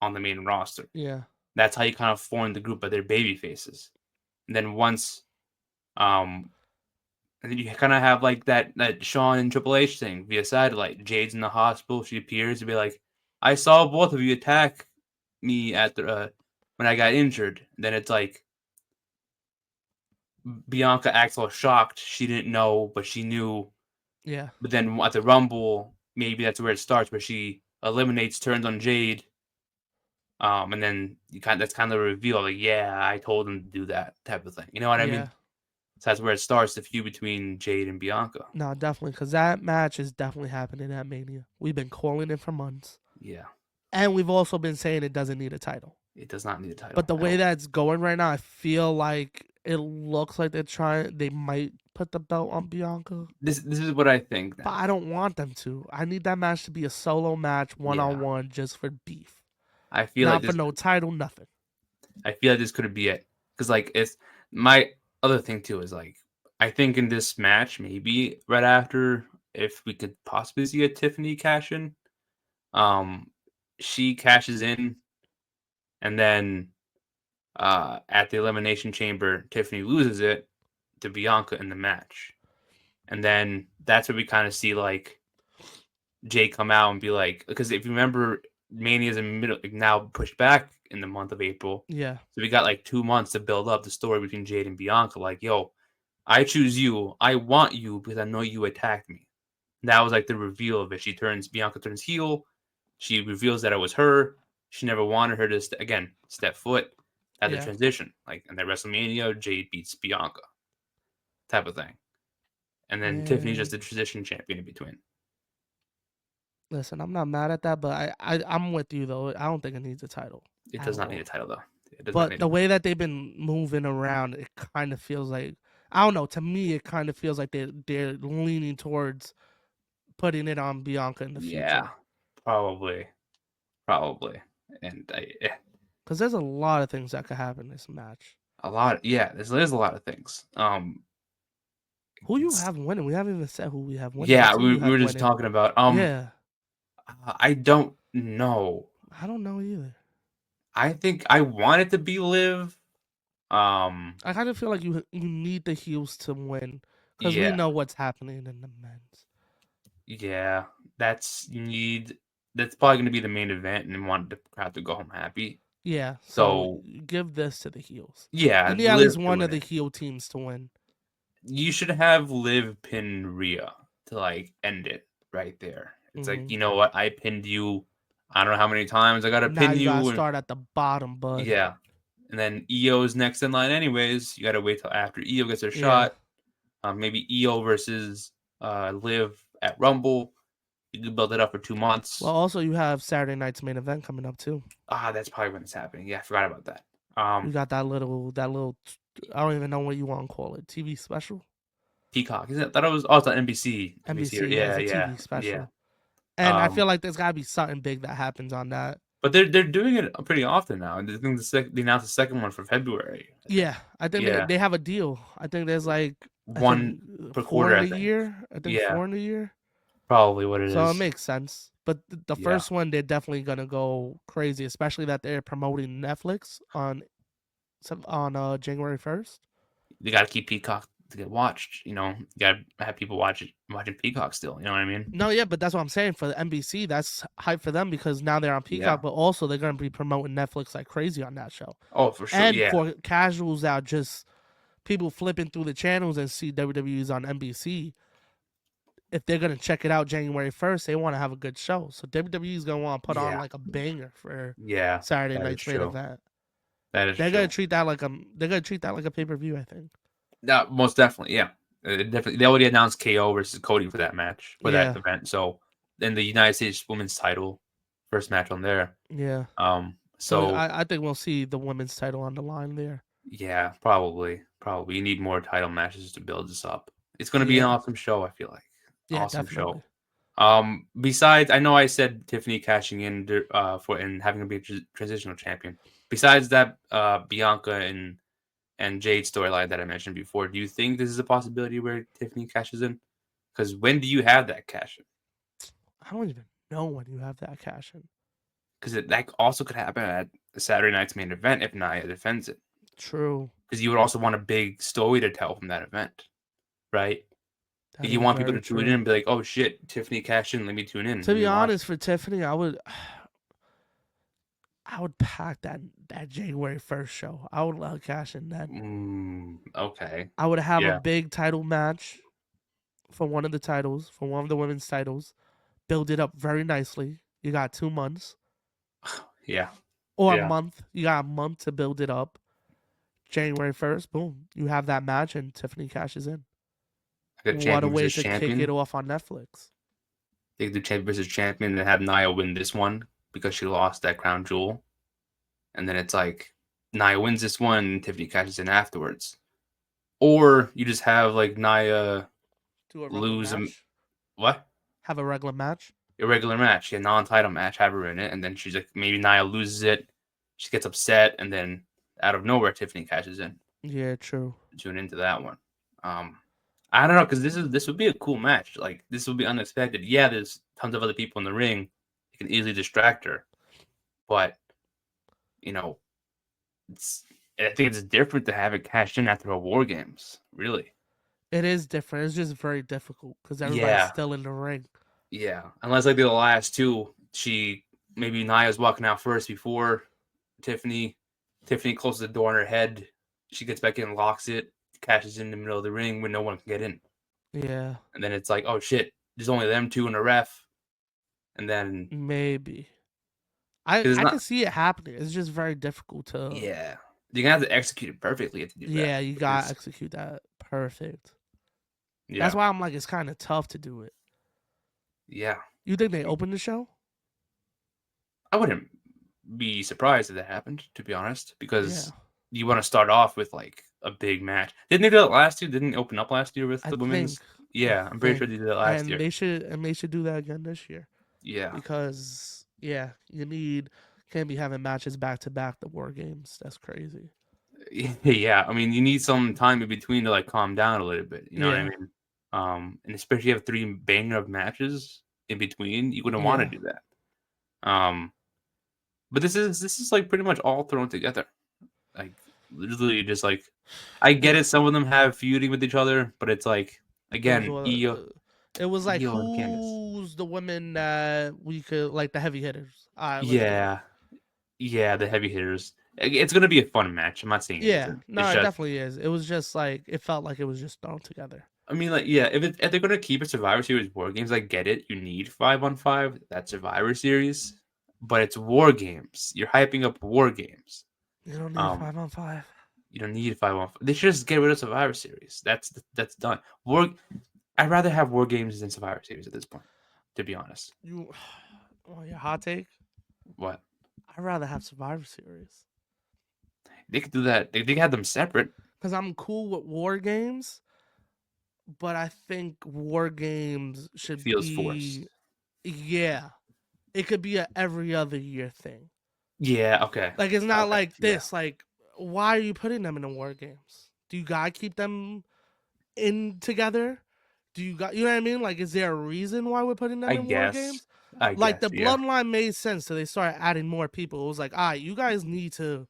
on the main roster. Yeah, That's how you kind of form the group by their baby faces. And then once, um, and then you kind of have like that Shawn and Triple H thing via satellite. Jade's in the hospital. She appears to be like, "I saw both of you attack me at the when I got injured." Then it's like Bianca acts all shocked. She didn't know, but she knew. yeah, But then at the Rumble, maybe that's where it starts, where she eliminates, turns on Jade, and then that's kind of the reveal. Like, yeah, I told him to do that type of thing. You know what I yeah. mean? So that's where it starts, the feud between Jade and Bianca. No, definitely, because that match is definitely happening at Mania. We've been calling it for months, Yeah, and we've also been saying it doesn't need a title. it does not need a title But the at way all. that it's going right now, I feel like it looks like they might put the belt on Bianca. This is what I think But then. I don't want them to. I need that match to be a solo match, one on Yeah, one, just for beef. I feel like Not for this. no title, nothing. I feel like this could be it, because like it's my other thing too is like I think in this match maybe right after, if we could possibly see a Tiffany cash in, um, she cashes in, and then at the elimination chamber Tiffany loses it to Bianca in the match, and then that's where we kind of see like Jay come out and be like, because if you remember, Mania's in middle, like, now pushed back in the month of April, Yeah. so we got like 2 months to build up the story between Jade and Bianca. Like, yo, I choose you, I want you because I know you attacked me. And that was like the reveal of it. Bianca turns heel. She reveals that it was her. She never wanted her to again step foot. That's a Yeah. transition, like, and at WrestleMania, Jade beats Bianca, type of thing, and then Tiffany's Yeah. just the transition champion in between. Listen, I'm not mad at that, but I'm with you though. I don't think it needs a title It at does not need all. a title though. It does not But need the a way title. that they've been moving around, it kind of feels like I don't know. To me, it kind of feels like they're leaning towards putting it on Bianca in the Yeah, future. probably, probably, and Because there's a lot of things that could happen in this match. a lot. Yeah, there's a lot of things. Who you have winning? We haven't even said who we have winning. Yeah, Let's see who we, you we have were just winning. talking about. Yeah, I don't know. I don't know either. I think I want it to be Liv. Um, I kind of feel like you need the heels to win because we yeah, know what's happening in the men's. yeah. That's you need. That's probably going to be the main event, and want the crowd to go home happy. Yeah, so So give this to the heels. You yeah, need at least Liv should one win of the it. heel teams to win. You should have Liv pin Rhea to like end it right there. It's like, Hmm. you know what? I pinned you. I don't know how many times I got to Now pin you gotta you, and start at the bottom, bud. yeah. And then EO's next in line, anyways. You got to wait till after EO gets her Yeah. shot. Maybe EO versus Liv at Rumble. You can build it up for 2 months. Well, also you have Saturday night's main event coming up too. That's probably when it's happening. Yeah, I forgot about that. You got that little. I don't even know what you want to call it. TV special. Peacock. Is it? I thought it was. Oh, it's on NBC. NBC. NBC Yeah, has a yeah, TV yeah. special, and I Um, feel like there's gotta be something big that happens on that. but they're doing it pretty often now. I think they announced the second one for February. I think. Yeah, I think Yeah, they have a deal. I think there's like I think one per four quarter. in I a think. year. I think Yeah, four in a year. probably what it So it is. makes sense. But the Yeah, first one, they're definitely gonna go crazy, especially that they're promoting Netflix on January 1st. you got to keep Peacock to get watched. You got to have people watching Peacock still. You know what I mean? No, yeah, but that's what I'm saying for the NBC. That's hype for them because now they're on Yeah. Peacock, but also they're gonna be promoting Netflix like crazy on that show. Oh, for sure. And Yeah. for casuals that just people flipping through the channels and see WWE's on NBC, if they're gonna check it out January 1st, they want to have a good show. So WWE's gonna want to put on Yeah. like a banger for Yeah. Saturday That is night's main true. event. That is They're gonna true. treat that like a pay per view. I think. Yeah, most definitely. Yeah. Definitely. They already announced KO versus Cody for that match, for that Yeah, event. So then the United States Women's Title, first match on there. yeah. So So I think we'll see the women's title on the line there. yeah, probably you need more title matches to build this up. It's going to be an Yeah, awesome show. I feel like yeah, awesome show. definitely. Besides, I know I said Tiffany cashing in for and having to be a transitional champion. Besides that, Bianca and Jade storyline that I mentioned before, do you think this is a possibility where Tiffany cashes in? Because when do you have that cash in? I don't even know when you have that cash in. Because that also could happen at Saturday night's main event if Nia defends it. True. Because you would also want a big story to tell from that event, right? That You is want people to very tune in true. and be like, "Oh shit, Tiffany cashed in. Let me tune in. To Let be me watch." honest, for Tiffany, I would pack that January 1st show. I would let her cash in then. Okay. I would have a Yeah. big title match for one of the titles, for one of the women's titles. Build it up very nicely. You got 2 months Yeah. or a Yeah. month. You got a month to build it up. January 1st, boom, you have that match and Tiffany cashes in. Like a What a champion way versus to kick it champion. off on Netflix. They could do champion versus champion and have Nia win this one because she lost that crown jewel. And then it's like Nia wins this one and Tiffany cashes in afterwards. Or you just have like Nia Do a regular lose a match. what? Have a regular match. A regular match, a non-title match, have her in it, and then she's like maybe Nia loses it, she gets upset, and then out of nowhere Tiffany cashes in. Yeah, true. Tune into that one. Um, I don't know because this would be a cool match. Like this would be unexpected. Yeah, there's tons of other people in the ring. You can easily distract her, but you know, it's I think it's different to have it cashed in after a War Games. Really. It is different. It's just very difficult because everybody's Yeah, still in the ring. yeah. Unless like the last two, she maybe Nia's walking out first before Tiffany. Tiffany closes the door on her head. She gets back in, locks it, cashes in the middle of the ring when no one can get in. Yeah, And then it's like, oh shit, there's only them two and a ref. And then maybe. I because it's I can not, see it happening. It's just very difficult to. yeah, you're gonna have to execute it perfectly to do that. Yeah, you gotta Because execute that perfect. That's yeah, why I'm like, it's kind of tough to do it. yeah, You think they open the show? I wouldn't be surprised if that happened, to be honest, Yeah, because you want to start off with like a big match. Didn't they do that last year? Didn't they open up last year with I the think, women's? I Yeah, I'm pretty sure think, they did that last and year. they should do that again this year Yeah, because yeah, you need can't be having matches back to back the War Games. That's crazy. yeah. I mean, you need some time in between to like calm down a little bit. You know what I Yeah, mean? And especially if you have three banger of matches in between, you wouldn't want to yeah, do that. But this is like pretty much all thrown together. Like literally, just like I get and it. Some of them have feuding with each other, but it's like it was again, one. Io, It was like Io and Candace. who's the women that we could like the heavy hitters. All right, let's do it. Yeah, yeah, the heavy hitters. It's gonna be a fun match. I'm not saying it Yeah, isn't. It's no, it just definitely is. It was just like it felt like it was just thrown together. I mean, like, yeah, if they're gonna keep it Survivor Series War Games, I get it. You need 5-on-5. That's Survivor Series, but it's War Games. You're hyping up War Games. You don't need Um, 5-on-5. you don't need 5-on-5. They should just get rid of Survivor Series. That's done. I'd rather have War Games than Survivor Series at this point, to be honest. You, oh, your hot take. What I'd rather have Survivor Series they could do that. They could have them separate. because I'm cool with War Games, but I think War Games should Feels forced. be, yeah, it could be a every other year thing. Yeah. Okay. Like it's not Okay. like Yeah. this. Like, why are you putting them in the War Games? Do you gotta keep them in together? Do you got you know what I mean? Like, is there a reason why we're putting them I in War guess. Games? I Like guess. the Yeah. bloodline made sense, so they started adding more people. It was like, all right, you guys need to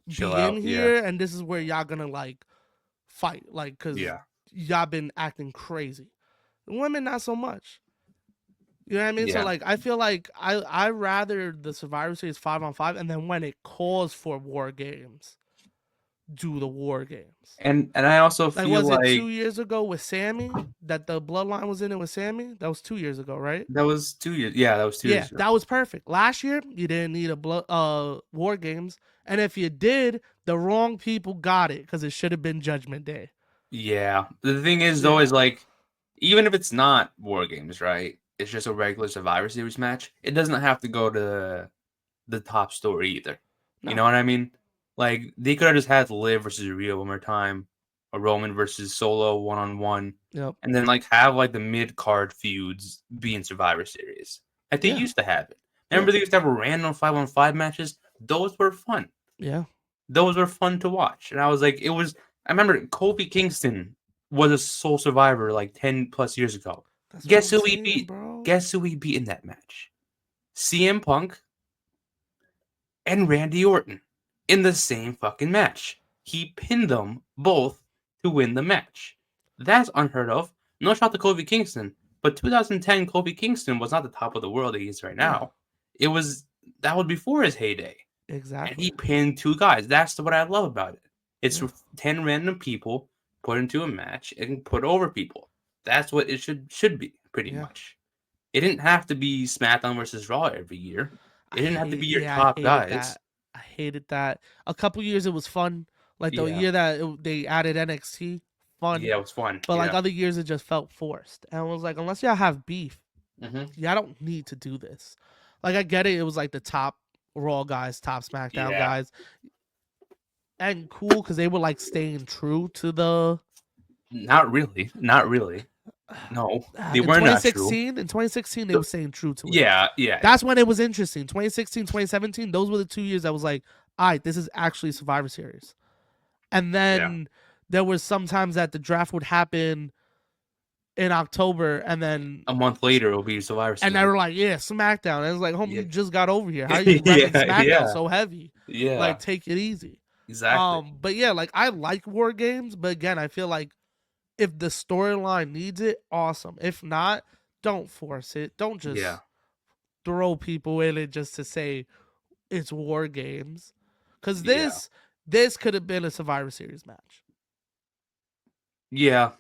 Chill be in out. Yeah. here, and this is where y'all gonna like fight, like, cause Yeah. y'all been acting crazy. The women, not so much. You know what I mean? So Yeah. like, I feel like I rather the Survivor Series 5-on-5, and then when it calls for War Games, do the War Games. And I also Like, feel was it like 2 years ago with Sammy that the bloodline was in it with Sammy? That was 2 years ago, right? that was 2 years. Yeah, that was 2 years Yeah, ago. that was perfect. Last year, you didn't need a War Games, and if you did, the wrong people got it because it should have been Judgment Day. Yeah. The thing is, though, Yeah, is like, even if it's not War Games, right? It's just a regular Survivor Series match. It doesn't have to go to the top story either. You no, know what I mean? Like, they could have just had Liv versus Rhea one more time, a Roman versus Solo 1-on-1, yep, and then, like, have, like, the mid card feuds be in Survivor Series. Like, they yeah, used to have it. yeah, Remember, they used to have random 5-on-5 matches? Those were fun. yeah. Those were fun to watch. And I was like, I remember Kofi Kingston was a sole survivor like 10 plus years ago. That's what Guess I'm who he saying, beat? bro. Guess who he beat in that match? CM Punk and Randy Orton in the same fucking match. He pinned them both to win the match. That's unheard of. No shot to Kofi Kingston, but 2010 Kofi Kingston was not the top of the world that he is right Yeah, now. That was before his heyday. And he exactly. pinned two guys. That's what I love about it. It's Yeah, 10 random people put into a match and put over people. That's what it should be, pretty yeah. much. It didn't have to be SmackDown versus Raw every year. It didn't have to be your I top hated guys. that. I hated that. A couple years it was fun. Like the Yeah. year that they added NXT, fun. Yeah, it was fun. But like Yeah. other years, it just felt forced. And I was like, unless y'all have beef, Hmm. y'all don't need to do this. Like I get it. It was like the top Raw guys, top SmackDown Yeah. guys, and cool because they were like staying true to the. Not really. Not really. No, they In were not true. 2016, they So, were staying true to it. yeah, yeah, That's when it was interesting. 2016, 2017, those were the 2 years I was like, all right, this is actually Survivor Series. And yeah. then there was sometimes that the draft would happen in October, and then A month later, it'll be Survivor and they Series. were like, yeah, SmackDown. And it's like, homie, Yeah. you just got over here. How are you repping Yeah, SmackDown yeah, so heavy? yeah. Like, take it easy. Exactly. But yeah, like I like war games, but again, I feel like if the storyline needs it, awesome. If not, don't force it. Don't Yeah, just throw people in it just to say it's war games. Cause yeah, this could have been a Survivor Series match. yeah.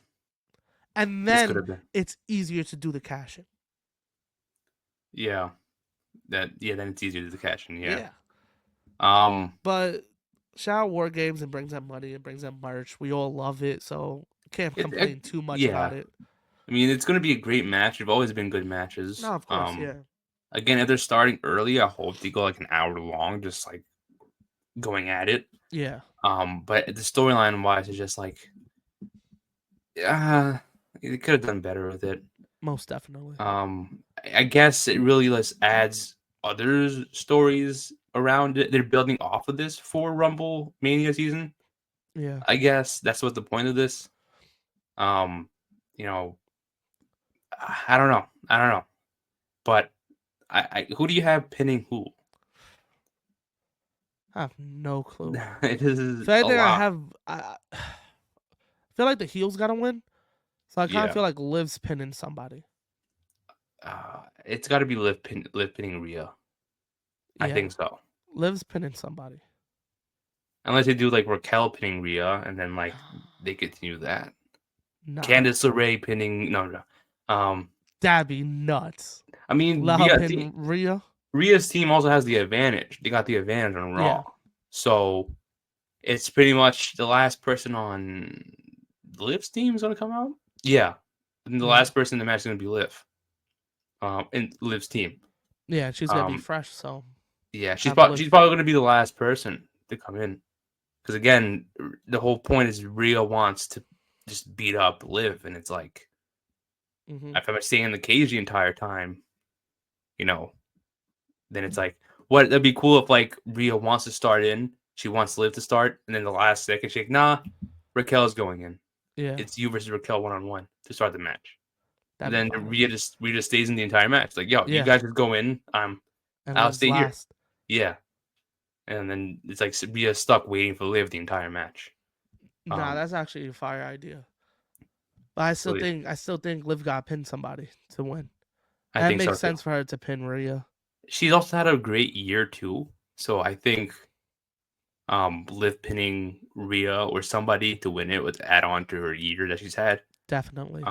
And This could then have been. it's easier to do the cash in. Yeah, that. Yeah, then it's easier to catch. And yeah. Yeah. Um. But shout out War Games, and brings them money, and brings them merch. We all love it, so can't complain too much Yeah. about it. I mean, it's gonna be a great match. They've always been good matches. No, of course, yeah. Again, if they're starting early, I hope they go like an hour long, just like going at it. Yeah. But the storyline wise is just like, they could have done better with it. Most definitely. I guess it really just adds other stories around it. They're building off of this for Rumble Mania season. Yeah. I guess that's what the point of this. Um, you know, I don't know. I don't know. But who do you have pinning who? I have no clue. It is If anything, a lot. I feel like the heels gotta win. So I kind of Yeah. feel like Liv's pinning somebody. It's got to be Liv pinning Rhea. I Yeah. think so. Liv's pinning somebody. Unless they do like Raquel pinning Rhea, and then like they continue that. Nah. Candice LeRae pinning no. That'd be nuts. I mean, Let her pin Rhea. Rhea's team also has the advantage. They got the advantage on Raw. Yeah. So it's pretty much the last person on Liv's team is going to come out. Yeah. And the last person in the match is going to be Liv. In Liv's team. Yeah, she's going to be fresh, so. Yeah, she's probably going to be the last person to come in. Because again, the whole point is Rhea wants to just beat up Liv. And it's like, if I'm staying in the cage the entire time, then it's like, that'd be cool if like Rhea wants to start in, she wants Liv to start, and then the last second she's like, nah, Raquel's going in. Yeah, it's you versus Raquel 1-on-1 to start the match. And then Rhea just stays in the entire match. Like, you guys just go in. I'll stay here. Yeah, and then it's like Rhea's stuck waiting for Liv the entire match. Nah, that's actually a fire idea. But I still think Liv got to pin somebody to win. That makes sense for her to pin Rhea. She's also had a great year too, so I think Liv pinning Rhea or somebody to win it would add on to her year that she's had. Definitely.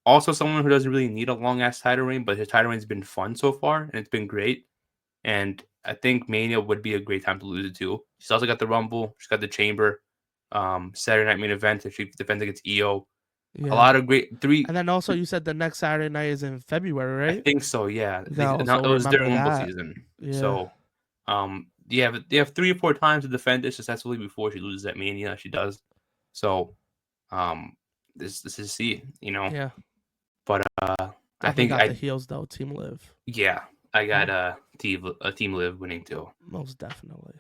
Also someone who doesn't really need a long ass title reign, but his title reign's been fun so far and it's been great. And I think Mania would be a great time to lose it too. She's also got the Rumble, she's got the Chamber, Saturday Night Main Event if she defends against EO. Yeah. A lot of great three. And then also you said the next Saturday night is in February, right? I think so, yeah. It was during Rumble season. Yeah. So they have 3 or 4 times to defend it successfully before she loses at Mania. She does. So this is see, Yeah. But I think got the heels though, Team Liv. Yeah. I got Team Liv winning too. Most definitely.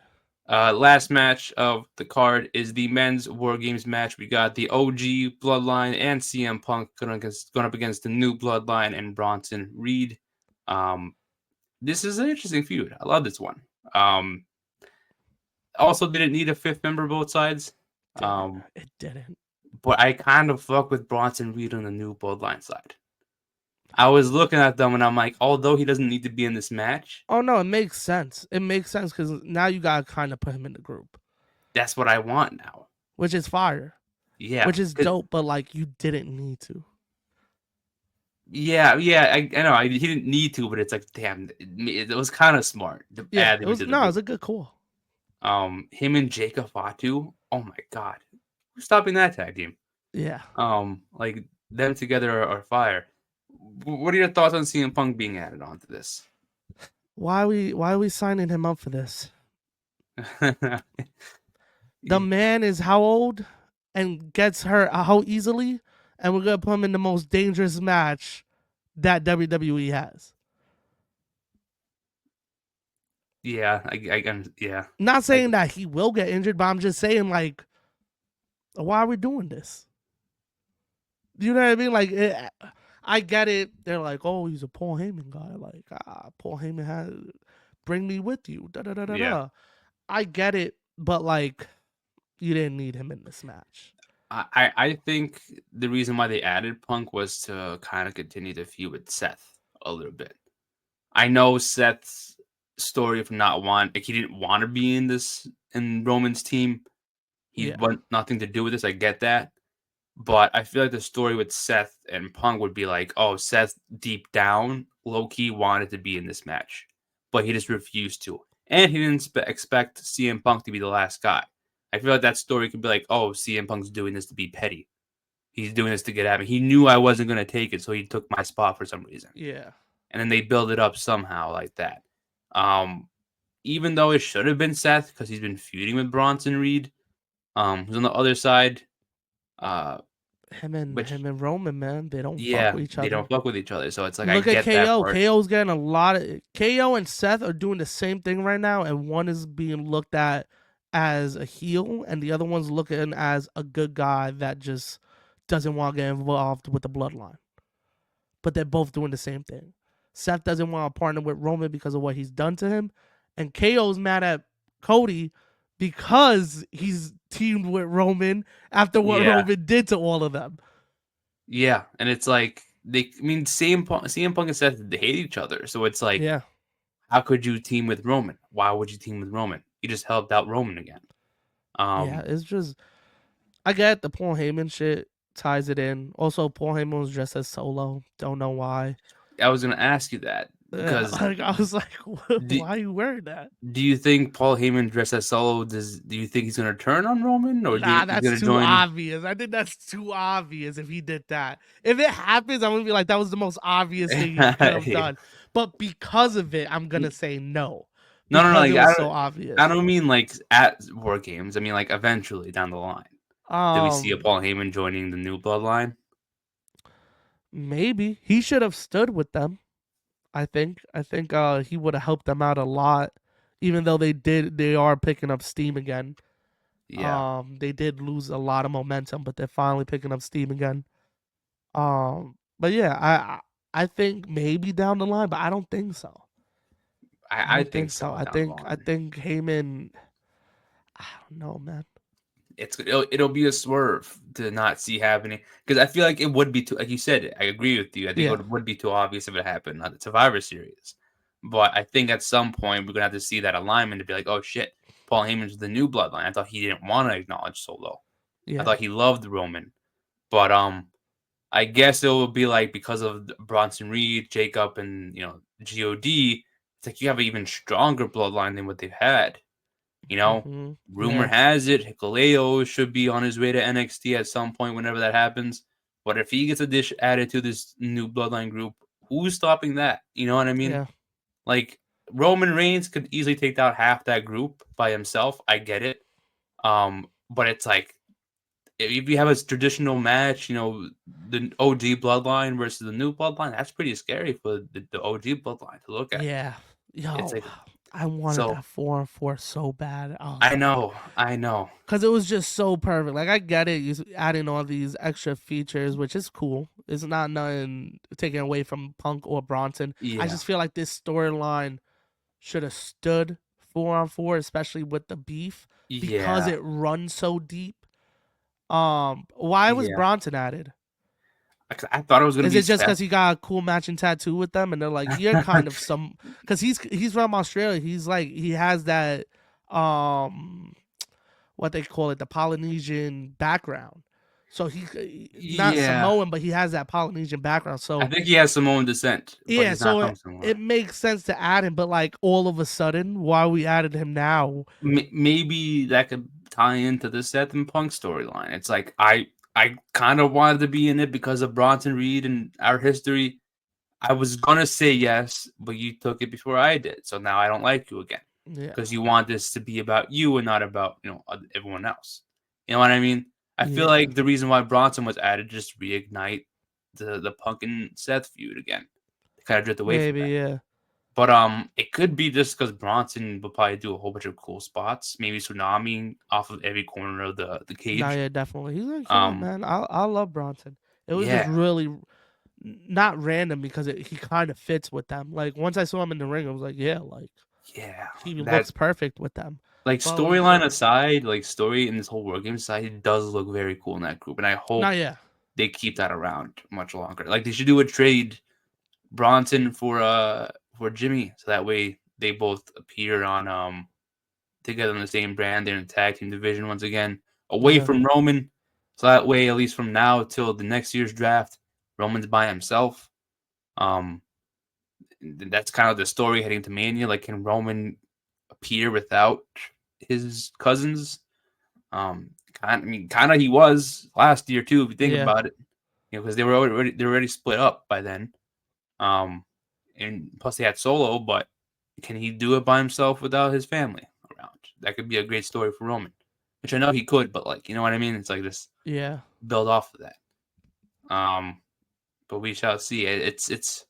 Last match of the card is the men's War Games match. We got the OG Bloodline and CM Punk going up against the new Bloodline and Bronson Reed. This is an interesting feud. I love this one. Also didn't need a 5th member both sides. It didn't. But I kind of fuck with Bronson Reed on the new Bloodline side. I was looking at them and I'm like, although he doesn't need to be in this match. Oh, no, it makes sense. It makes sense because now you got to kind of put him in the group. That's what I want now. Which is fire. Yeah. Which is dope, but like you didn't need to. Yeah, I know. He didn't need to, but it's like, damn, it was kind of smart. It was a good call. Him and Jacob Fatu. Oh my god, who's stopping that tag team? Yeah. Like them together are fire. What are your thoughts on CM Punk being added onto this? Why are we signing him up for this? The man is how old and gets hurt how easily, and we're gonna put him in the most dangerous match that WWE has. Yeah, yeah. Not I, saying that he will get injured, but I'm just saying like, why are we doing this? You know what I mean? Like, I get it. They're like, oh, he's a Paul Heyman guy. Like, Paul Heyman has bring me with you. Da da da da yeah. da. I get it, but like, you didn't need him in this match. I think the reason why they added Punk was to kind of continue the feud with Seth a little bit. I know Seth's story of not want like he didn't want to be in Roman's team. He Yeah, want nothing to do with this. I get that. But I feel like the story with Seth and Punk would be like, oh, Seth deep down, low key wanted to be in this match, but he just refused to. And he didn't expect CM Punk to be the last guy. I feel like that story could be like, oh, CM Punk's doing this to be petty. He's doing this to get at me. He knew I wasn't going to take it, so he took my spot for some reason. yeah. And then they build it up somehow like that. Um, Even though it should have been Seth because he's been feuding with Bronson Reed, who's on the other side. Uh, which Him and Roman, man, they don't fuck Yeah, with each they don't other. fuck with each other. So it's like I Look at get that KO. part. KO's getting a lot of KO and Seth are doing the same thing right now, and one is being looked at as a heel, and the other one's looking as a good guy that just doesn't want to get involved with the bloodline. But they're both doing the same thing. Seth doesn't want to partner with Roman because of what he's done to him, and KO's mad at Cody because he's teamed with Roman after what Yeah, Roman did to all of them. yeah, and it's like I mean, CM Punk and Seth they hate each other. So it's like, Yeah. how could you team with Roman? Why would you team with Roman? You just helped out Roman again. Yeah, Um, it's just I get the Paul Heyman shit ties it in. Also, Paul Heyman was dressed as Solo. Don't know why. I was gonna ask you that Yeah, because like I was like, do, why are you wearing that? do you think Paul Heyman dressed as Solo? Do you think he's gonna turn on Roman, or do you Nah, think he's that's gonna too join? obvious. I think that's too obvious if he did that. If it happens, I'm gonna be like, that was the most obvious thing he could have done. But because of it, I'm gonna say no. No. Because it Like was so I obvious. don't mean like at WarGames. I mean like eventually down the line. Do we see a Um, Paul Heyman joining the new bloodline? maybe he should have stood with them. I think he would have helped them out a lot. Even though they are picking up steam again. Yeah, They did lose a lot of momentum, but they're finally picking up steam again. But yeah, I think maybe down the line, but I don't think so. I I don't think think so. so I down the think I line. think Heyman. I don't know, man. It'll be a swerve to not see happening because I feel like it would be too like you said. I agree with you. I think Yeah, it would be too obvious if it happened on the Survivor Series. But I think at some point we're gonna have to see that alignment to be like, oh shit, Paul Heyman's the new bloodline. I thought he didn't want to acknowledge Solo. I yeah, thought he loved Roman. But I guess it will be like because of Bronson Reed, Jacob, and God. It's like you have an even stronger bloodline than what they've had. You know, rumor yeah, has it Hikuleo should be on his way to NXT at some point whenever that happens. But if he gets a dish added to this new bloodline group, who's stopping that? You know what I mean? yeah, Like Roman Reigns could easily take out half that group by himself. I get it. But it's like if you have a traditional match, the OG bloodline versus the new bloodline, that's pretty scary for the OG bloodline to look at. yeah. It's Yo, like I wanted so. that 4-on-4 so bad. I was I like, know, I know. because it was just so perfect. Like I get it, you adding all these extra features, which is cool. It's not nothing taken away from Punk or Bronson. I Yeah, just feel like this storyline should have stood 4-on-4, especially with the beef, because yeah, it runs so deep. Why was yeah. Bronson added? I thought it was gonna Is be it just Seth. because he got a cool matching tattoo with them, and they're like, you're kind of some, because he's from Australia. He's like he has that um what they call it, the Polynesian background. So he not Yeah, Samoan, but he has that Polynesian background. I So think he has Samoan descent, but yeah, he's not so from it somewhere. makes sense to add him, but like all of a sudden, why we added him now? Maybe that could tie into the Seth and Punk storyline. It's like I kind of wanted to be in it because of Bronson Reed and our history. I was gonna say yes, but you took it before I did, so now I don't like you again Yeah, because you want this to be about you and not about everyone else. You know what I mean? I feel yeah, like the reason why Bronson was added just reignite the Punk and Seth feud again. They kind of drift away from maybe, that. yeah, But it could be just because Bronson will probably do a whole bunch of cool spots, maybe tsunami off of every corner of the no, cage. yeah, definitely. He's gonna kill it, Um, man. I love Bronson. It was just yeah, really not random because he kind of fits with them. Like once I saw him in the ring, I was like, yeah, like yeah. he That looks perfect with them. like But I was just storyline like, aside, like story in this whole war game side, he does look very cool in that group, and I no, hope yeah, they keep that around much longer. Like they should do a trade Bronson for Jimmy, so that way they both appear on together on the same brand. They're in the tag team division once again, away yeah, from Roman. So that way, at least from now till the next year's draft, Roman's by himself. Um, that's kind of the story heading to Mania. Like, can Roman appear without his cousins? Kind of he was last year too, if you think yeah, about it. Because they were already split up by then. Um, and plus they had Solo, but can he do it by himself without his family around? That could be a great story for Roman, which I know he could, but like you know what I mean. It's like just yeah. build off of that. But we shall see. It's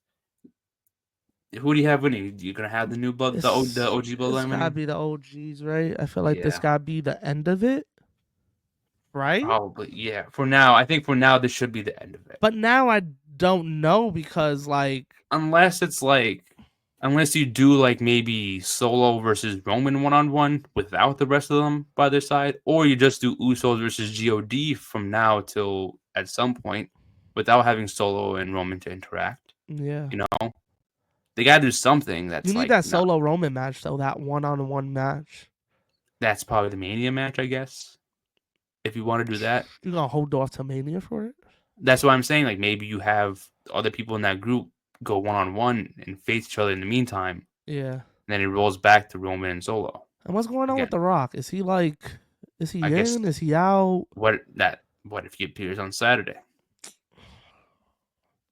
who do you have winning? You're gonna have the new blood, the OG It's bloodline gotta winning. be the OGs, right? I feel like this Yeah, gotta be the end of it, right? probably. Yeah. For now, I think for now this should be the end of it. But now I don't know because like Unless it's like unless you do like maybe Solo versus Roman 1-on-1 without the rest of them by their side, or you just do Usos versus God from now till at some point without having Solo and Roman to interact. yeah. You know, they gotta do something You that's need like that not. solo Roman match though, that one match. That's probably the Mania match, I guess. If you want to do that, You gonna hold off to Mania for it? that's what I'm saying. Like maybe you have other people in that group go 1-on-1 and face each other in the meantime, and Yeah. then it rolls back to Roman and Solo And what's going on with again. The Rock? Is I he guess in? Is he out? what if he appears on Saturday?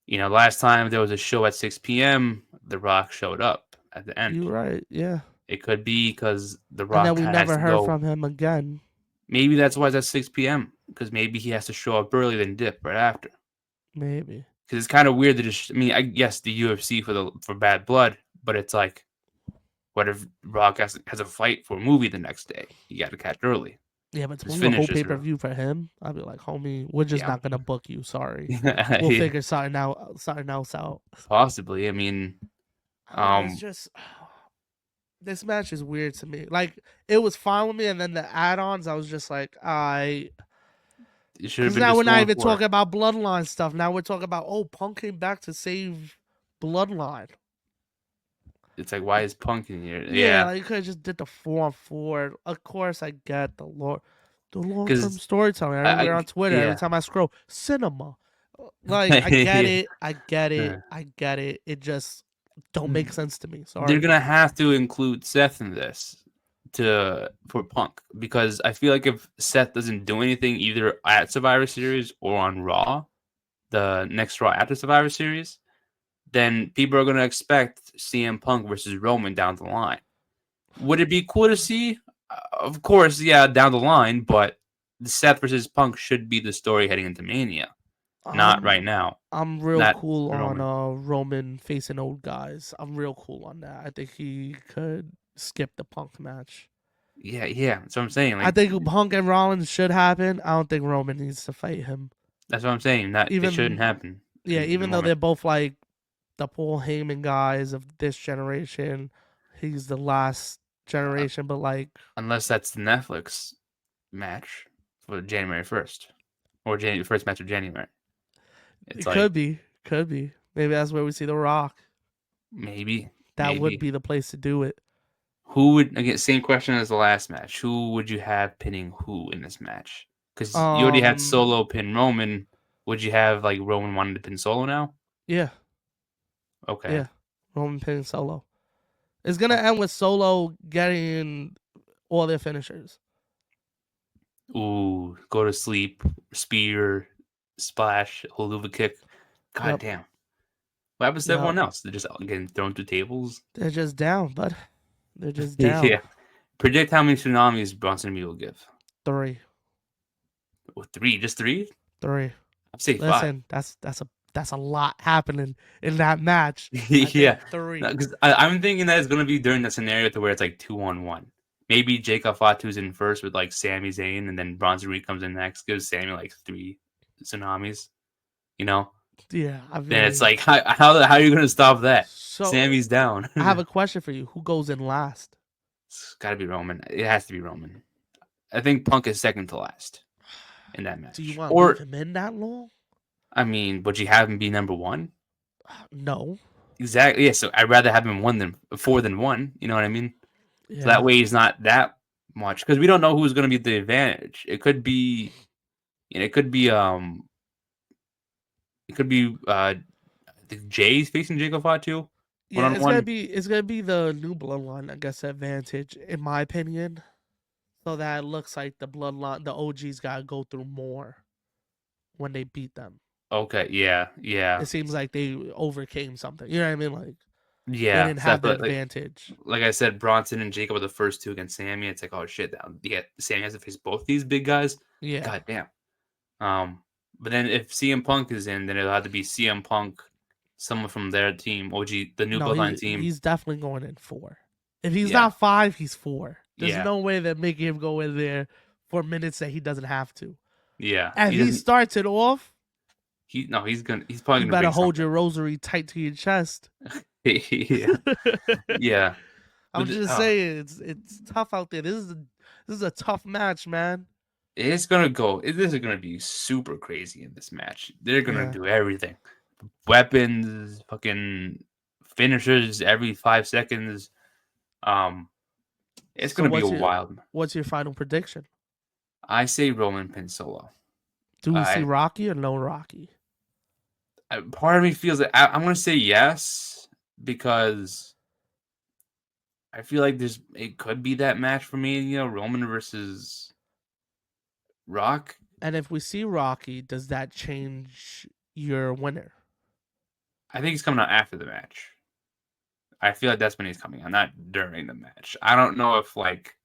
Last time there was a show at 6 p.m., The Rock showed up at the end. You right, yeah. It could be because The And then Rock we kind of has never to heard go. from him again. Maybe that's why it's at 6 p.m. because maybe he has to show up early then dip right after. Maybe. Because it's kind of weird to just. I mean, I guess the UFC for Bad Blood, but it's like, what if Rock has a fight for a movie the next day? You got to catch early. Yeah, but to His move a whole finish pay is per early. view for him, I'd be like, homie, we're just Yeah, not gonna book you. Sorry, we'll yeah, figure something else out. possibly. I mean, I don't know. It's um, just this match is weird to me. Like it was fine with me, and then the add-ons, I was just like, I. it should have Because been now we're just not one even for. talking about Bloodline stuff. Now we're talking about Punk came back to save Bloodline. It's like, why is Punk in here? Yeah, Yeah, like you could have just did the 4-on-4. Of course, I get the long term because storytelling. I Everywhere on Twitter, every yeah. time I scroll, cinema. Like I get it, I get it, I get it. It just don't make sense to me. They're Sorry. gonna have to include Seth in this for Punk because I feel like if Seth doesn't do anything either at Survivor Series or on Raw, the next Raw after Survivor Series, then people are gonna expect CM Punk versus Roman down the line. Would it be cool to see? Of course, yeah, down the line, but the Seth versus Punk should be the story heading into Mania, not right I'm now. I'm real Not cool on Roman. Roman facing old guys. I'm real cool on that. I think he could skip the Punk match. Yeah, yeah. That's what I'm saying. I Like think Punk and Rollins should happen. I don't think Roman needs to fight him. that's what I'm saying. That it shouldn't Even happen yeah, in the even though moment. they're both like the Paul Heyman guys of this generation, he's the last Uh, generation. But like, unless that's the Netflix match for January 1st or January first match of January. It's it like could be. Maybe that's where we see The Rock. maybe, That would maybe. be the place to do it. Who would again? Same question as the last match. Who would you have pinning who in this match? Because you already had Um, Solo pin Roman. Would you have like Roman wanting to pin Solo now? yeah, Okay. yeah. Roman pinning Solo. It's gonna Okay. end with Solo getting all their finishers. Ooh, go to sleep, spear, splash, haluva kick. God Yep, damn. What happens to yep. everyone else? They're just getting thrown through tables. They're just down, bud. They're just down. Yeah. Predict how many tsunamis Bronson Reed will give. Three, Oh, three? Just three? three. I'd say five. Listen, that's a lot happening in that match. I think Yeah. three. Because I'm thinking that it's going to be during the scenario to where it's like 2-on-1. Maybe Jacob Fatu's in first with like Sami Zayn, and then Bronson Reed comes in next, gives Sami like three tsunamis. You know? Yeah, I Then it's mean, like, how are you going to stop that? so Sammy's down. I have a question for you. Who goes in last? It's got to be Roman. It has to be Roman. I think Punk is second to last in that Do you match. want to leave Or, him in that long? I mean, would you have him be number one? No. Exactly. Yeah. So I'd rather have him four than one. You know what I mean? So that Yeah. way he's not that much because we don't know who's going to be the advantage. It could be, it could be, the Jays facing Jacob Fatu one Yeah, on one. it's gonna be the new bloodline, I guess, advantage, in my opinion. So that it looks like the bloodline, the OGs gotta go through more when they beat them. Okay. Yeah. It Yeah. seems like they overcame something. You know what I mean? Like they Yeah. didn't So I have feel the like advantage. like I said, Bronson and Jacob were the first two against Sammy. It's like, oh shit, now yeah, Sammy has to face both these big guys. Yeah. God damn. But then if CM Punk is in, then it'll have to be CM Punk, someone from their team, OG, the new No, Bloodline team. he's definitely going in four. If he's Yeah, not five, he's four. There's yeah, no way that making him go in there for minutes that he doesn't have to. yeah. If He he doesn't. starts it off, He's probably you gonna better bring hold something. your rosary tight to your chest. Yeah, yeah. I'm But just saying, it's tough out there. This is a tough match, man. it's gonna go. This is gonna be super crazy in this match. They're gonna Yeah. do everything. Weapons, fucking finishers every 5 seconds. Um, it's So gonna be a wild. what's your final prediction? I say Roman pin Solo. Do we see I, Rocky or no Rocky? part of me feels that I'm gonna say yes because I feel like it could be that match for me. Roman versus Rock. And if we see Rocky, does that change your winner? I think he's coming out after the match. I feel like that's when he's coming out, not during the match. I don't know if like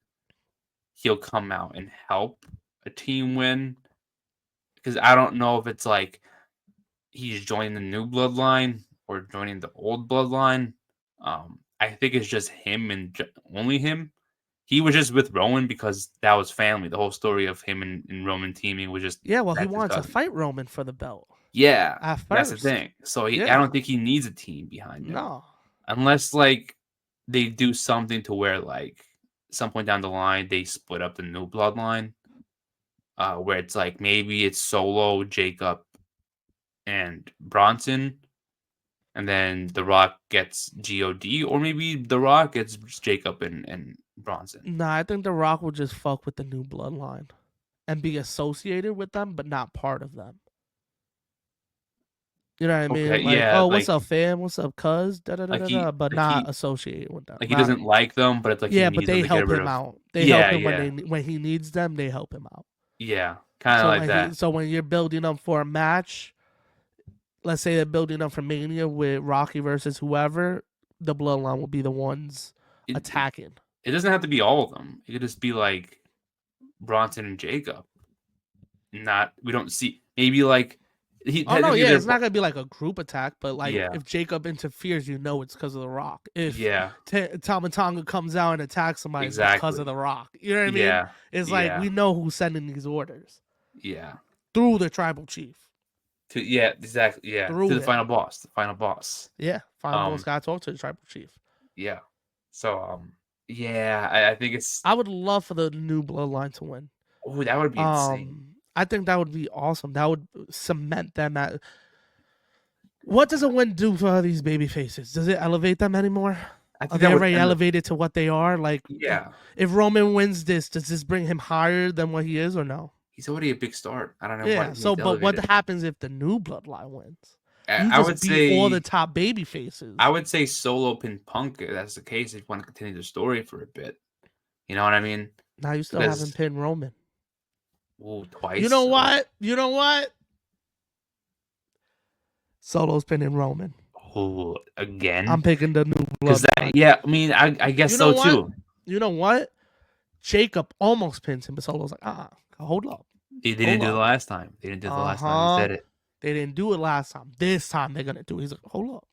he'll come out and help a team win because I don't know if it's like he's joining the new bloodline or joining the old bloodline. I think it's just him and only him. He was just with Roman because that was family. The whole story of him and Roman teaming was just Yeah, well, he that's his wanted to cousin. fight Roman for the belt Yeah, at that's the first. thing. So I Yeah. don't think he needs a team behind him No. unless like they do something to where like some point down the line they split up the new bloodline, where it's like maybe it's Solo, Jacob, and Bronson, and then The Rock gets God, or maybe The Rock gets Jacob and Bronson. No, I think The Rock will just fuck with the new bloodline and be associated with them, but not part of them. You know what I Okay, mean? Like, yeah, oh, what's up, fam? What's up, cuz? Da da da like da da. he But like not he associated with them. like he Not. doesn't like them, but it's like he Yeah, but needs them they to get help rid him of. out. They help Yeah, him yeah, when he needs them. They help him out. yeah, kind of like that. So when you're building up for a match, let's say they're building up for Mania with Rocky versus whoever, the Bloodline will be the ones It attacking. it doesn't have to be all of them. It could just be like Bronson and Jacob. Not we don't see maybe like he Oh no, technically yeah, they're it's not gonna be like a group attack, but like yeah, if Jacob interferes, you know it's because of the Rock. If yeah, Tama Tonga comes out and attacks somebody, it's because of exactly. the Rock. You know what I mean? Yeah, It's like yeah, we know who's sending these orders yeah. through the tribal chief. Yeah, exactly. Yeah, to Through the him. final boss. The final boss. Yeah. Final boss Um, gotta talk to the tribal chief. yeah. So yeah, I think it's. I would love for the new bloodline to win. Oh, that would be insane. I think that would be awesome. That would cement them at. What does a win do for these baby faces? Does it elevate them anymore? I Are think they that would already end up. elevated to what they are? Like, Yeah, if Roman wins this, does this bring him higher than what he is or no? He's already a big star. I don't know Yeah. what he So, needs to but elevate what it. happens if the new bloodline wins? You I just would beat all the say top baby faces. I would say Solo pin Punk if that's the case. If you want to continue the story for a bit, you know what I mean? Now you still haven't Because pinned Roman. You know twice. what? You know what? Solo's pinning Roman. Again? I'm picking the new Because bloodline. yeah, I mean, I guess You know so what? too. You know what? Jacob almost pins him, but Solo's like, hold up. They didn't do it the last time. They didn't do it the last time he said it. They didn't do it last time. This time they're gonna do it. He's like, hold up.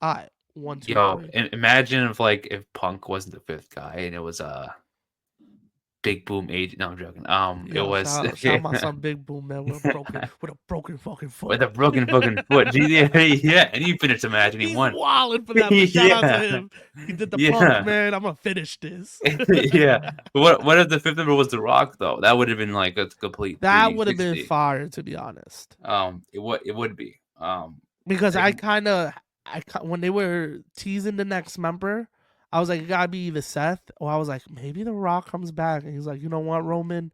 All right, 1, 2, Yo, 3. imagine if Punk wasn't the fifth guy and it was Big Boom Agent. No, I'm joking. It Yo, was shout out some big boom man with a broken fucking foot. with a broken fucking foot. Yeah, and you finished the match and he He's won. wilding for that, but shout out to Yeah, him. He did the Punk, yeah, man. I'm gonna finish this. yeah. What if the fifth member was The Rock though? That would have been like a complete That would have been 360. fire, to be honest. It would be. Because Like, when they were teasing the next member, I was like, it gotta be either Seth, or I was like, maybe The Rock comes back, and he's like, you know what, Roman,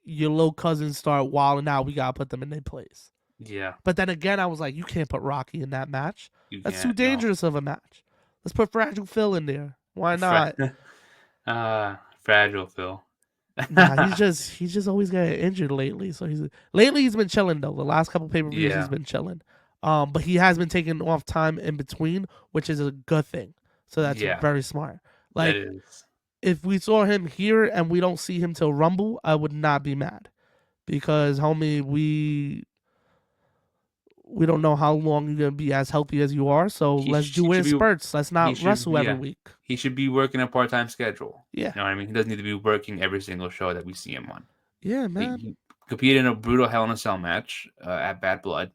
your little cousins start wilding out. We gotta put them in their place. yeah, But then again, I was like, you can't put Rocky in that match. you That's can't. too dangerous of a match. Let's put Fragile Phil in there. Why not? Fragile Phil. Nah, he's just always getting injured lately. So he's been chilling though. The last couple pay-per-views Yeah. he's been chilling. But he has been taking off time in between, which is a good thing. So that's very smart. Like, that is. if we saw him here and we don't see him till Rumble, I would not be mad. Because homie, we don't know how long you're gonna be as healthy as you are. So let's do it in spurts. Let's not wrestle every week. He should be working a part-time schedule. Yeah. You know what I mean? He doesn't need to be working every single show that we see him on. Yeah, man. He competed in a brutal Hell in a Cell match at Bad Blood.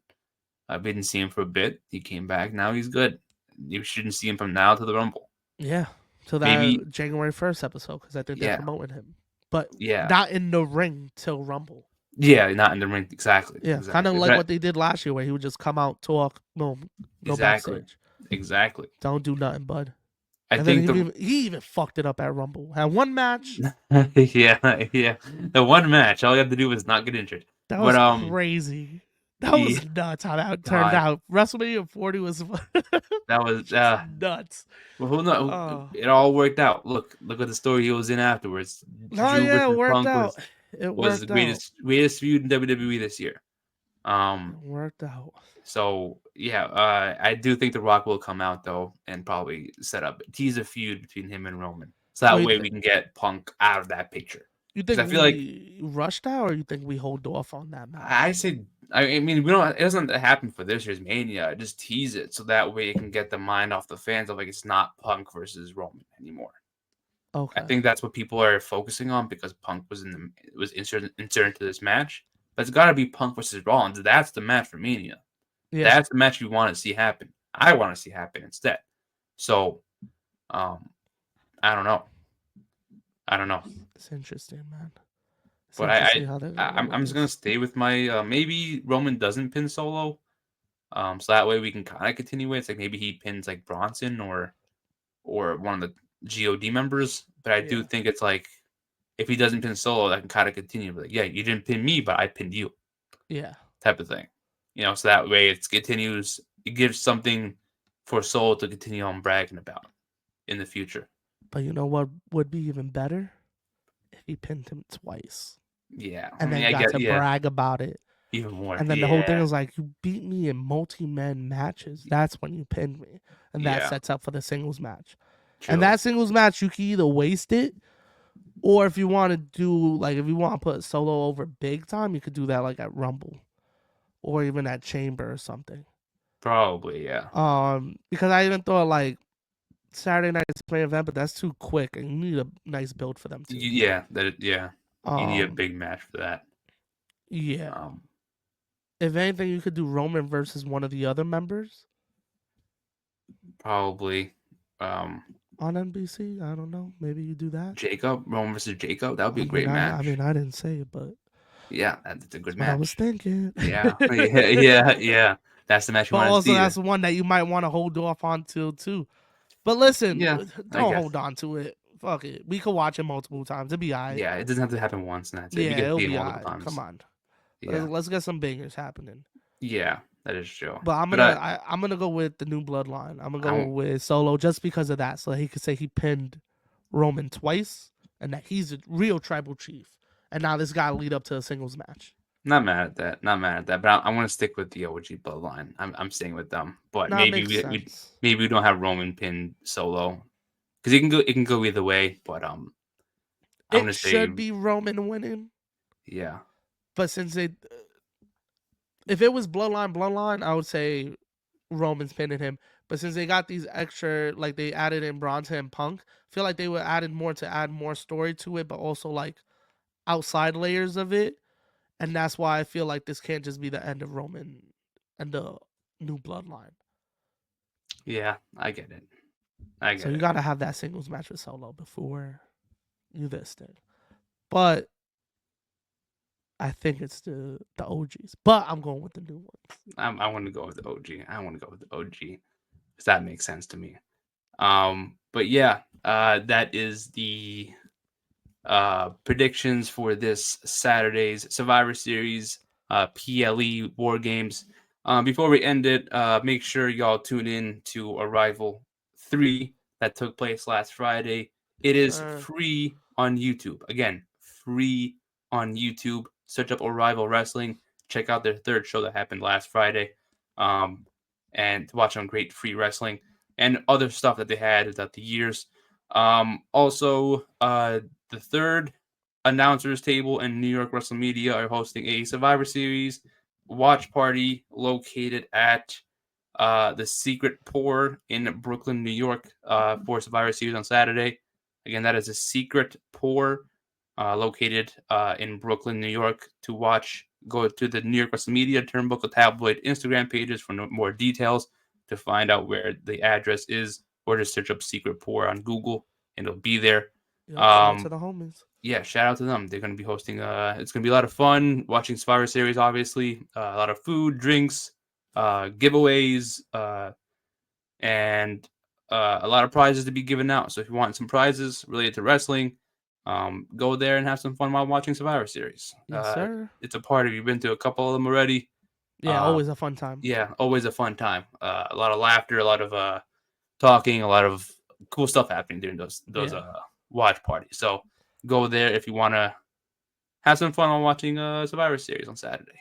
We didn't see him for a bit. He came back. Now he's good. You shouldn't see him from now to the Rumble. Yeah. To that January 1st episode, because I think they're promoting him. But not in the ring till Rumble. Yeah, not in the ring. Exactly. Yeah, kind of like what they did last year, where he would just come out, talk, no backstage. Exactly. Don't do nothing, bud. I think he even fucked it up at Rumble. Had one match. yeah. The one match, all you have to do was not get injured. That was crazy. That was nuts how that turned out. WrestleMania 40 was that was nuts. Well, who knows? It all worked out. Look at the story he was in afterwards. It worked out. Was the greatest feud in WWE this year. It worked out. So yeah, I do think The Rock will come out though and probably tease a feud between him and Roman. So that way we can get Punk out of that picture. You think I feel like rushed out, or you think we hold off on that match? I mean, we don't. It doesn't happen for this year's Mania. Just tease it so that way it can get the mind off the fans of like it's not Punk versus Roman anymore. Okay. I think that's what people are focusing on because Punk was inserted into this match. But it's got to be Punk versus Rollins. That's the match for Mania. Yeah. That's the match we want to see happen. I want to see happen instead. So, I don't know. It's interesting, man. But I'm just gonna stay with my maybe Roman doesn't pin Solo, so that way we can kind of continue it. It's like maybe he pins like Bronson or one of the God members. But I do think it's like if he doesn't pin Solo, that can kind of continue. Like, yeah, you didn't pin me, but I pinned you. Yeah, type of thing. So that way it continues. It gives something for Solo to continue on bragging about in the future. But you know what would be even better? If he pinned him twice. Yeah. And then got to brag about it. Even more. And then the whole thing was like, you beat me in multi-man matches. That's when you pinned me. And that sets up for the singles match. True. And that singles match, you can either waste it, or if you want to do, like, if you want to put Solo over big time, you could do that, like, at Rumble. Or even at Chamber or something. Probably, yeah. Because I even thought, like, Saturday night's main event, but that's too quick, and you need a nice build for them too. Yeah, you need a big match for that. Yeah. If anything, you could do Roman versus one of the other members. Probably. On NBC, I don't know. Maybe you do that. Roman versus Jacob. That would be a great match. I mean, I didn't say it, but yeah, that's a good match. I was thinking. Yeah. That's the match you want to see. Also, that's one that you might want to hold off on too. But listen, don't hold on to it fuck it. We could watch it multiple times. It'd be alright. Yeah, it doesn't have to happen once, and that's it. We Yeah, can it'll see it be multiple alright. Come times. on. Yeah, Let's get some bangers happening. yeah, that is true. But But I'm gonna go with the new bloodline. I'm gonna I go won't, with Solo just because of that. So he could say he pinned Roman twice and that he's a real tribal chief. And now this guy lead up to a singles match. not mad at that. Not mad at that. But I want to stick with the OG bloodline. I'm staying with them. But Nah, maybe makes sense. maybe we don't have Roman pin Solo because it can go either way. But I'm It gonna say should be Roman winning, yeah. but since if it was bloodline, I would say Roman's pinning him. But since they got these extra, like they added in Bronze and Punk, I feel like they would added more to add more story to it, but also like outside layers of it. And that's why I feel like this can't just be the end of Roman and the new bloodline. Yeah, I get it. I So get you it. gotta have that singles match with Solo before you this thing. But I think it's the OGs. But I'm going with the new ones. I want to go with the OG. I want to go with the OG because that makes sense to me. But yeah, that is the predictions for this Saturday's Survivor Series PLE War Games. Before we end it, make sure y'all tune in to Arrival 3 that took place last Friday. It is free on YouTube. Again, free on YouTube. Search up Arrival Wrestling. Check out their third show that happened last Friday. And to watch some great free wrestling and other stuff that they had throughout the years. Also, the third announcers table and New York Wrestle Media are hosting a Survivor Series watch party located at the Secret Pour in Brooklyn, New York, for Survivor Series on Saturday. Again, that is a Secret Pour located in Brooklyn, New York. To watch, go to the New York Wrestle Media Turnbuckle Tabloid Instagram pages for more details to find out where the address is, or just search up Secret Pour on Google and it'll be there. Yep, shout out to the homies. Yeah, shout out to them. They're going to be hosting. It's going to be a lot of fun watching Survivor Series. Obviously, a lot of food, drinks, giveaways, and a lot of prizes to be given out. So if you want some prizes related to wrestling, go there and have some fun while watching Survivor Series. Yes, sir. It's a party. We've been to a couple of them already. Yeah, always a fun time. Yeah, always a fun time. A lot of laughter, a lot of talking, a lot of cool stuff happening during those watch parties. So go there if you want to have some fun while watching Survivor Series on Saturday.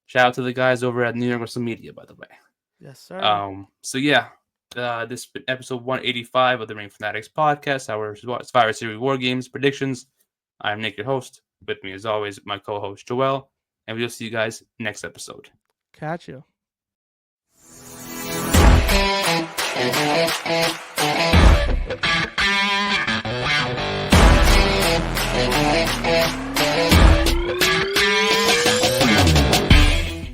Shout out to the guys over at New York Wrestle Media, by the way. Yes, sir. So yeah, this has been episode 185 of the Ring Fanatics podcast, our Survivor Series War Games predictions. I'm Nick, your host. With me, as always, my co-host Joel, and we'll see you guys next episode. Catch you.